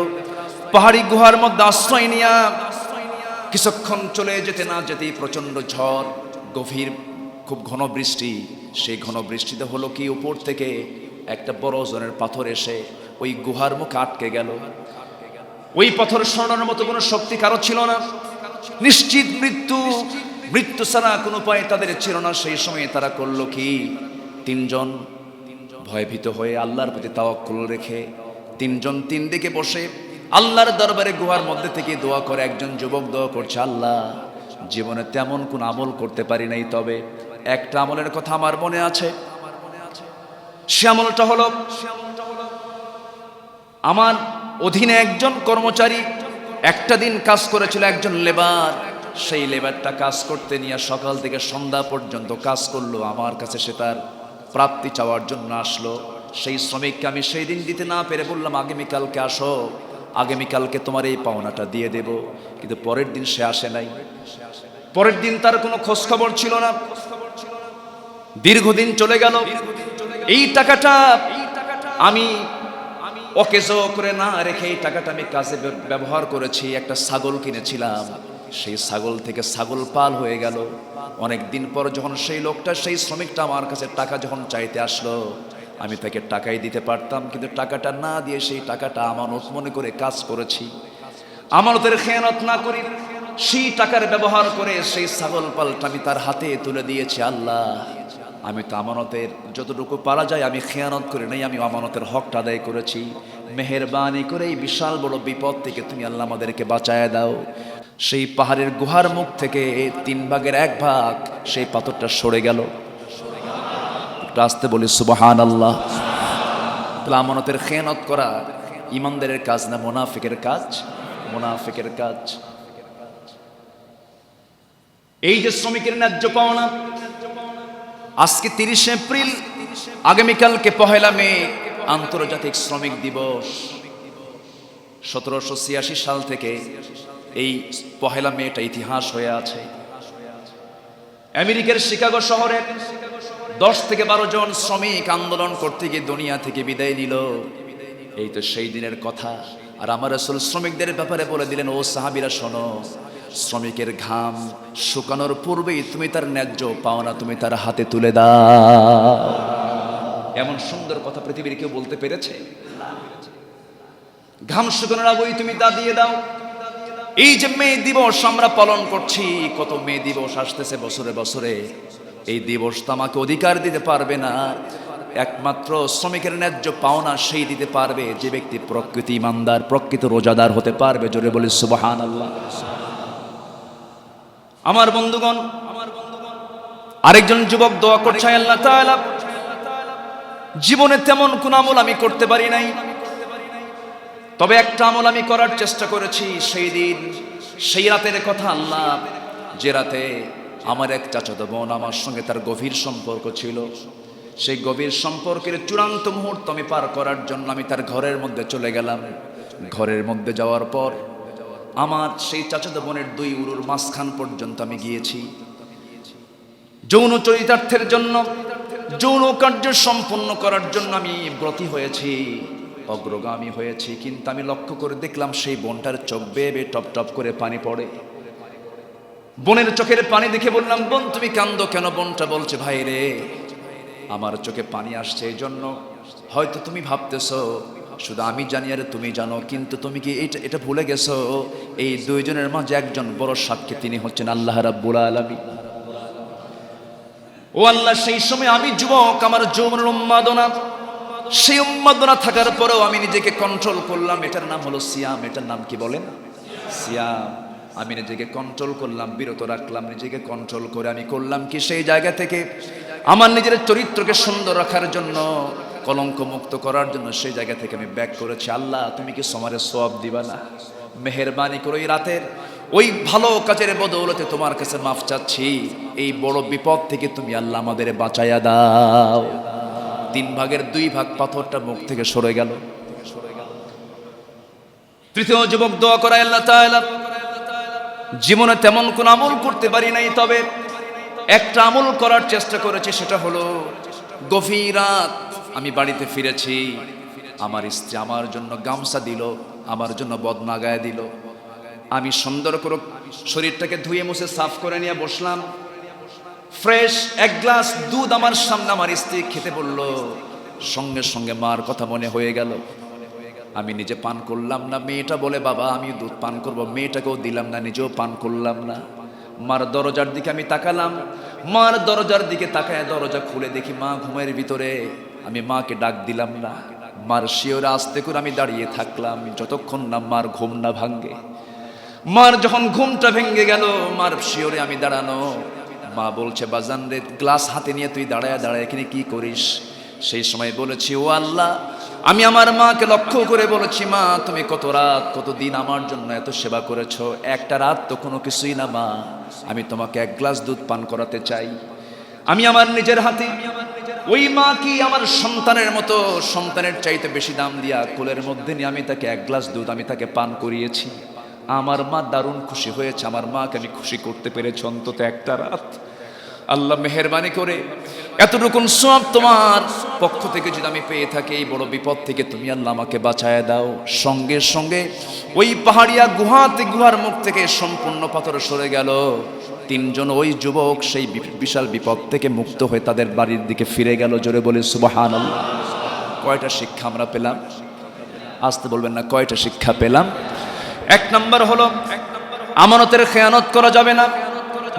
পাহাড়ি গুহার মধ্যে আশ্রয় নিয়া কিছুক্ষণ চলে যেতে না যেতেই প্রচন্ড ঝড়, গভীর খুব ঘন বৃষ্টি। সেই ঘন বৃষ্টিতে হলো কি, উপর থেকে একটা বড় ওজনের পাথর এসে ওই গুহার মুখে আটকে গেল। ওই পাথর সরানোর মতো কোনো শক্তি কারো ছিল না। নিশ্চিত মৃত্যু, মৃত্যু ছাড়া কোনো উপায় তাদের ছিল না। সেই সময় তারা করলো কি, 3জন ভয়ভীত হয়ে আল্লাহর প্রতি তাওয়াক্কুল রেখে 3জন 3 দিকে বসে আল্লাহর দরবারে গুহার মধ্যে থেকে দোয়া করে। একজন যুবক দোয়া করছে, আল্লাহ, জীবনে তেমন কোন আমল করতে পারি নাই, তবে একটা আমলের কথা আমার মনে আছে। সে আমলটা হলো, আমার অধীনে একজন কর্মচারী একটা দিন কাজ করেছিল, একজন লেবার। সেই লেবারটা কাজ করতে নিয়ে সকাল থেকে সন্ধ্যা পর্যন্ত কাজ করলো। আমার কাছে সে তার প্রাপ্তি চাওয়ার জন্য আসলো। সেই শ্রমিককে আমি সেই দিন দিতে না পেরে বললাম, আগামীকালকে আসো, আগামীকালকে তোমার এই পাওনাটা দিয়ে দেব। কিন্তু পরের দিন সে আসে নাই। পরের দিন তার কোনো খোঁজ খবর ছিল না। দীর্ঘদিন চলে গেল। এই টাকাটা আমি ওকে জো করে না রেখে এই টাকাটা আমি কাজে ব্যবহার করেছি। একটা ছাগল কিনেছিলাম, সেই ছাগল থেকে ছাগল পাল হয়ে গেল। অনেক দিন পর যখন সেই লোকটা, সেই শ্রমিকটা আমার কাছে টাকা যখন চাইতে আসলো, আমি তাকে টাকাই দিতে পারতাম, কিন্তু টাকাটা না দিয়ে সেই টাকাটা আমানত মনে করে কাজ করেছি। আমানতের খেয়ানত না করি, সেই টাকার ব্যবহার করে সেই ছাগল পালটা আমি তার হাতে তুলে দিয়েছি। আল্লাহ, আমি তো আমানতের যতটুকু পারা যায় আমি খেয়ানত করে নাই, আমি আমানতের হকটা আদায় করেছি। মেহেরবানি করে এই বিশাল বড় বিপদ থেকে তুমি আল্লাহ আমাদেরকে বাঁচায় দাও। সেই পাহাড়ের গুহার মুখ থেকে 3 ভাগের 1 ভাগ সেই পাথরটা সরে গেল। আসতে বলি সুবহানাল্লাহ। তাহলে আমানতের খেয়ানত করা ঈমানদারের কাজ না, মুনাফিকের কাজ? মুনাফিকের কাজ। এই যে শ্রমিকের ন্যায্য পাওনা, আজকে 30 এপ্রিল, আগামীকালকে 1 মে আন্তর্জাতিক শ্রমিক দিবস। 1786 সাল থেকে এই 1 মেটা ইতিহাস হয়ে আছে। আমেরিকার শিকাগো শহরে 10 থেকে 12 জন শ্রমিক আন্দোলন করতে গিয়ে দুনিয়া থেকে বিদায় নিল। এই তো সেই দিনের কথা। আর আমার রাসূল শ্রমিকদের ব্যাপারে বলে দিলেন, ও সাহাবীরা শোনো, শ্রমিকের ঘাম শুকানোর পূর্বেই তুমি তার ন্যায্য পাওনা তুমি তার হাতে তুলে দাও। এমন সুন্দর কথা পৃথিবীর কেউ বলতে পেরেছে? ঘাম শুকানোর আগেই তুমি তা দিয়ে দাও। এই যে মে দিবস আমরা পালন করছি, কত মে দিবস আসতেছে বছরে বছরে। এই দিবস তো আমাকে অধিকার দিতে পারবে না, একমাত্র শ্রমিকের ন্যায্য পাওনা সেই দিতে পারবে যে ব্যক্তি প্রকৃত ইমানদার, প্রকৃত রোজাদার হতে পারবে। জোরে বলি সুবহানাল্লাহ। আমার বন্ধুগণ, আরেকজন যুবক দোয়া করছে, আল্লাহ তাআলা, জীবনে তেমন কোন আমল আমি করতে পারি নাই, তবে একটা আমল আমি করার চেষ্টা করেছি। সেই দিন, সেই রাতের কথা আল্লাহ, যে রাতে আমার এক চাচাতো বোন আমার সঙ্গে তার গভীর সম্পর্ক ছিল, সেই গভীর সম্পর্কের চূড়ান্ত মুহূর্ত আমি পার করার জন্য আমি তার ঘরের মধ্যে চলে গেলাম। ঘরের মধ্যে যাওয়ার পর আমার সেই চাচাতো বোনের 2 উরুর মাঝখান পর্যন্ত আমি গিয়েছি। যৌন চরিতার্থের জন্য যৌন কার্য সম্পন্ন করার জন্য আমি ব্রতী হয়েছি, অগ্রগামী হয়েছি, কিন্তু আমি লক্ষ্য করে দেখলাম সেই বোনটার চোখ বেয়ে বেয়ে টপ টপ করে পানি পড়ে। বোনের চোখের পানি দেখে বললাম, বোন তুমি কান্দো কেন? বোনটা বলছে, ভাই রে, আমার চোখে পানি আসছে এই জন্য, হয়তো তুমি ভাবতেছো শুধু আমি জানি আর তুমি জানো, কিন্তু তুমি কি এটা ভুলে গেছো এই দুইজনের মাঝে একজন বড় সাক্ষী, তিনি হচ্ছেন আল্লাহ রাব্বুল আলামিন। ও আল্লাহ, সেই সময় আমি যুবক, আমার যৌবনের উন্মাদনা, সেই উন্মাদনা থাকার পরেও আমি নিজেকে কন্ট্রোল করলাম। এটার নাম হলো সিয়াম। এটার নাম কি বলেন? সিয়াম। আমি নিজেকে কন্ট্রোল করলাম, বিরত রাখলাম, নিজেকে কন্ট্রোল করে আমি করলাম কি, সেই জায়গা থেকে আমার নিজের চরিত্রকে সুন্দর রাখার জন্য, কলঙ্ক মুক্ত করার জন্য সেই জায়গা থেকে আমি ব্যাক করেছি। আল্লাহ তুমি কি সমারের সওয়াব দিবা না? মেহেরবানি করে ওই রাতের ওই ভালো কাজের বদৌলতে তোমার কাছে মাফ চাচ্ছি, এই বড় বিপদ থেকে তুমি আল্লাহ আমাদের বাঁচাইয়া দাও। 3 ভাগের 2 ভাগ পাথরটা মুখ থেকে সরে গেল। তৃতীয় যুবক দোয়া করায়, আল্লাহ তাআলা, জীবনে তেমন কোন আমল করতে পারি নাই, তবে একটা আমল করার চেষ্টা করেছি, সেটা হলো গভীর রাত আমি বাড়িতে ফিরেছি, আমার স্ত্রী আমার জন্য গামছা দিল, আমার জন্য বদনা গায়ে দিল। আমি সুন্দর করে শরীরটাকে ধুয়ে মুছে সাফ করে নিয়ে বসলাম। ফ্রেশ 1 গ্লাস দুধ আমার সামনে আমার স্ত্রী খেতে বলল, সঙ্গে সঙ্গে মার কথা মনে হয়ে গেল। আমি নিজে পান করলাম না, মেয়েটা বলে বাবা আমি দুধ পান করব, মেয়েটাকেও দিলাম না, নিজেও পান করলাম না। মার দরজার দিকে আমি তাকালাম, মার দরজার দিকে তাকায় দরজা খুলে দেখি মা ঘুমের ভিতরে। আমি মাকে ডাক দিলাম না, মার শিওরে আস্তে করে আমি দাঁড়িয়ে থাকলাম যতক্ষণ না মার ঘুম না ভাঙ্গে। মার যখন ঘুমটা ভেঙে গেল, মার শিওরে আমি দাঁড়ানো। মা বলছে, বাজান রে, গ্লাস হাতে নিয়ে তুই দাঁড়ায় দাঁড়ায় এখানে কি করিস? সেই সময় বলেছি, ও আল্লাহ, আমি আমার মাকে লক্ষ্য করে বলেছি, মা তুমি কত রাত কত দিন আমার জন্য এত সেবা করেছো, একটা রাত তো কোনো কিছুই না মা, আমি তোমাকে 1 গ্লাস দুধ পান করাতে চাই। আমি আমার নিজের হাতে ওই মা কি আমার সন্তানের মতো, সন্তানের চাইতে বেশি দাম দিয়া কোলের মধ্যে নিয়ে আমি তাকে 1 গ্লাস দুধ আমি তাকে পান করিয়েছি। আমার মা দারুণ খুশি হয়েছে, আমার মাকে আমি খুশি করতে পেরেছি অন্তত একটা রাত। আল্লাহ মেহেরবানি করে এতটুকুন সওয়াব তোমার পক্ষ থেকে যদি আমি পেয়ে থাকি, এই বড় বিপদ থেকে তুমি আল্লাহ আমাকে বাঁচায় দাও। সঙ্গে সঙ্গে ওই পাহাড়িয়া গুহার মুখ থেকে সম্পূর্ণ পাথর সরে গেল। 3 জন ওই যুবক সেই বিশাল বিপদ থেকে মুক্ত হয়ে তাদের বাড়ির দিকে ফিরে গেল। জোরে বলে সুবহানাল্লাহ। কয়টা শিক্ষা আমরা পেলাম? আসতে বলবেন না, কয়টা শিক্ষা পেলাম? 1 নম্বর হলো আমানতের খেয়ানত করা যাবে না,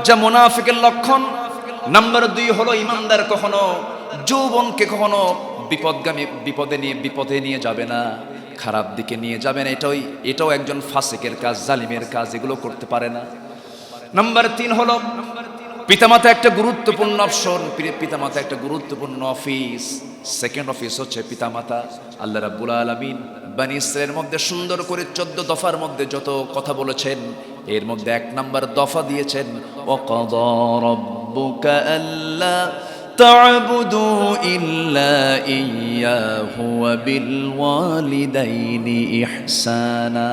যা মুনাফিকের লক্ষণ। নাম্বার 2 হলো ইমানদার কখনো যৌবনকে কখনো বিপদে নিয়ে যাবে না, খারাপ দিকে নিয়ে যাবে না। এটাও একজন ফাসিকের কাজ, জালিমের কাজ, এগুলো করতে পারে না। নাম্বার 3 হলো পিতামাতা একটা গুরুত্বপূর্ণ অপশন, পিতামাতা একটা গুরুত্বপূর্ণ অফিস। সেকেন্ড অফিস হচ্ছে পিতামাতা। আল্লাহ রাব্বুল আলামিন বনী ইসরাঈলের মধ্যে সুন্দর করে 14 দফার মধ্যে যত কথা বলেছেন, এর মধ্যে 1 নম্বর দফা দিয়েছেন, ওয়াকাদা রাব্বুকা আল্লা তা'বুদু ইল্লা ইয়্যাহু ওয়া বিল ওয়ালিদাইনি ইহসানা।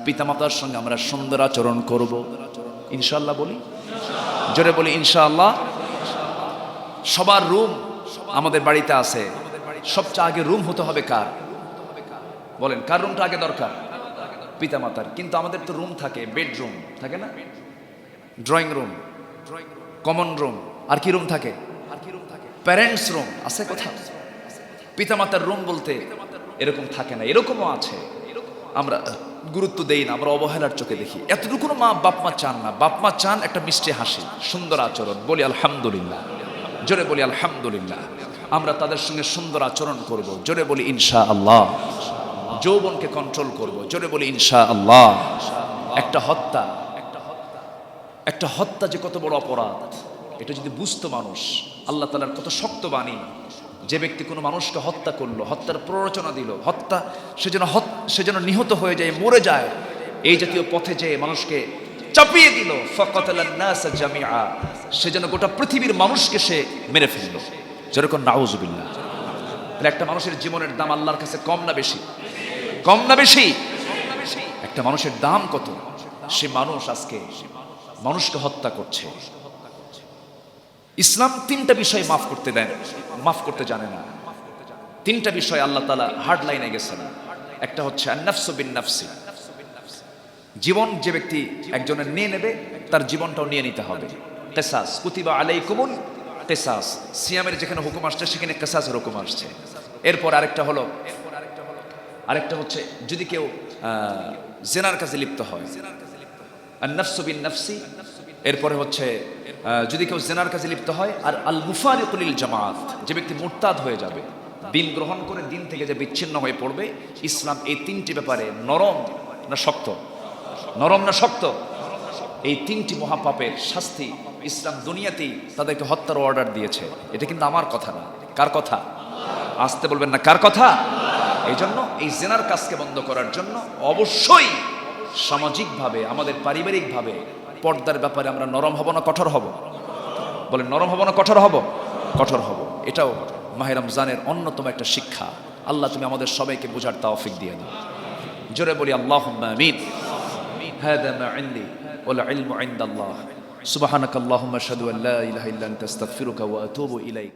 পিতামাতার সঙ্গে আমরা সুন্দর আচরণ করব ইনশাআল্লাহ। বলি, জোরে বলি ইনশাআল্লাহ। সবার রুম আমাদের বাড়িতে আছে, সবচেয়ে আগে রুম হতে হবে কার? বলেন, কার রুমটা আগে দরকার? পিতামাতার। কিন্তু আমাদের তো রুম থাকে, বেডরুম থাকে না, ড্রয়িং রুম, কমন রুম, আর কি রুম থাকে? প্যারেন্টস রুম আছে কোথাও? পিতামাতার রুম বলতে এরকম থাকে না। এরকমও আছে, আমরা গুরুত্ব দেই না, আমরা অবহেলার চোখে দেখি। এতটুকু বাপ মা চান না। বাপ মা চান একটা মিষ্টি হাসি, সুন্দর আচরণ। বলি আলহামদুলিল্লাহ, জোরে বলি আলহামদুলিল্লাহ। আমরা তাদের সঙ্গে সুন্দর আচরণ করব, জোরে বলি ইনশাআল্লাহ। যৌবনকে কন্ট্রোল করব, জোরে বলি ইনশাআল্লাহ। একটা হত্যা যে কত বড় অপরাধ, এটা যদি বুঝতো মানুষ, আল্লাহ তাআলার কত শক্ত বাণী। যে ব্যক্তি কোনো মানুষকে হত্যা করলো, হত্যার প্ররোচনা দিল, হত্যা সে যেন নিহত হয়ে যায়, মরে যায়, এই জাতীয় পথে যে মানুষকে চাপিয়ে দিল, ফাকাতালান নাস জামিআ, সে যেন গোটা পৃথিবীর মানুষকে সে মেরে ফেলল। যেরকম নাউযুবিল্লাহ। তাহলে একটা মানুষের জীবনের দাম আল্লাহর কাছে কম না বেশি? কম না বেশি? একটা মানুষের দাম কত? সে মানুষ আজকে মানুষকে হত্যা করছে। ইসলাম তিনটা বিষয় মাফ করতে দেন, মাফ করতে জানে না। তিনটা বিষয় আল্লাহ তাআলা হার্ড লাইনে গেছেন। একটা হচ্ছে আন-নাফসু বিন-নাফসি, জীবন যে ব্যক্তি একজনের নিয়ে নেবে তার জীবনটাও নিয়ে নিতে হবে। কিসাস, কুতিবা আলাইকুমুল কিসাস, সিয়ামের যেখানে হুকুম আসছে সেখানে কিসাসের হুকুম আসছে। এরপর আরেকটা হচ্ছে যদি কেউ জিনার কাজে লিপ্ত হয়, আন-নাফসু বিন-নাফসি। এরপরে হচ্ছে যদি কেউ জিনার কাজে লিপ্ত হয়, আর আল মুফারিকু লিল জামাত, যে ব্যক্তি মুরতাদ হয়ে যাবে, দিন গ্রহণ করে দিন থেকে যে বিচ্ছিন্ন হয়ে পড়বে। ইসলাম এই তিনটি ব্যাপারে নরম না শক্ত? নরম না শক্ত? এই তিনটি মহাপাপের শাস্তি ইসলাম দুনিয়াতেই তাদেরকে হত্যার অর্ডার দিয়েছে। এটা কিন্তু আমার কথা না। কার কথা? আসতে বলবেন না, কার কথা? এই জন্য এই জিনার কাজকে বন্ধ করার জন্য অবশ্যই সামাজিকভাবে, আমাদের পারিবারিকভাবে পর্দার ব্যাপারে আমরা নরম হব না কঠোর হব? বলেন, নরম হব না কঠোর হব? কঠোর হব। এটাও মাহে রমজানের অন্যতম একটা শিক্ষা। আল্লাহ তুমি আমাদের সবাইকে বোঝার তৌফিক দিয়ে দাও। জোরে বলি আল্লাহুম্মা আমিন। হাদা মা ইনদি ওয়াল ইলমু ইনদাল্লাহ। সুবহানাকাল্লাহুম্মা আশহাদু আল্লা ইলাহা ইল্লা আনতা আস্তাগফিরুকা ওয়া আতুবু ইলাইক।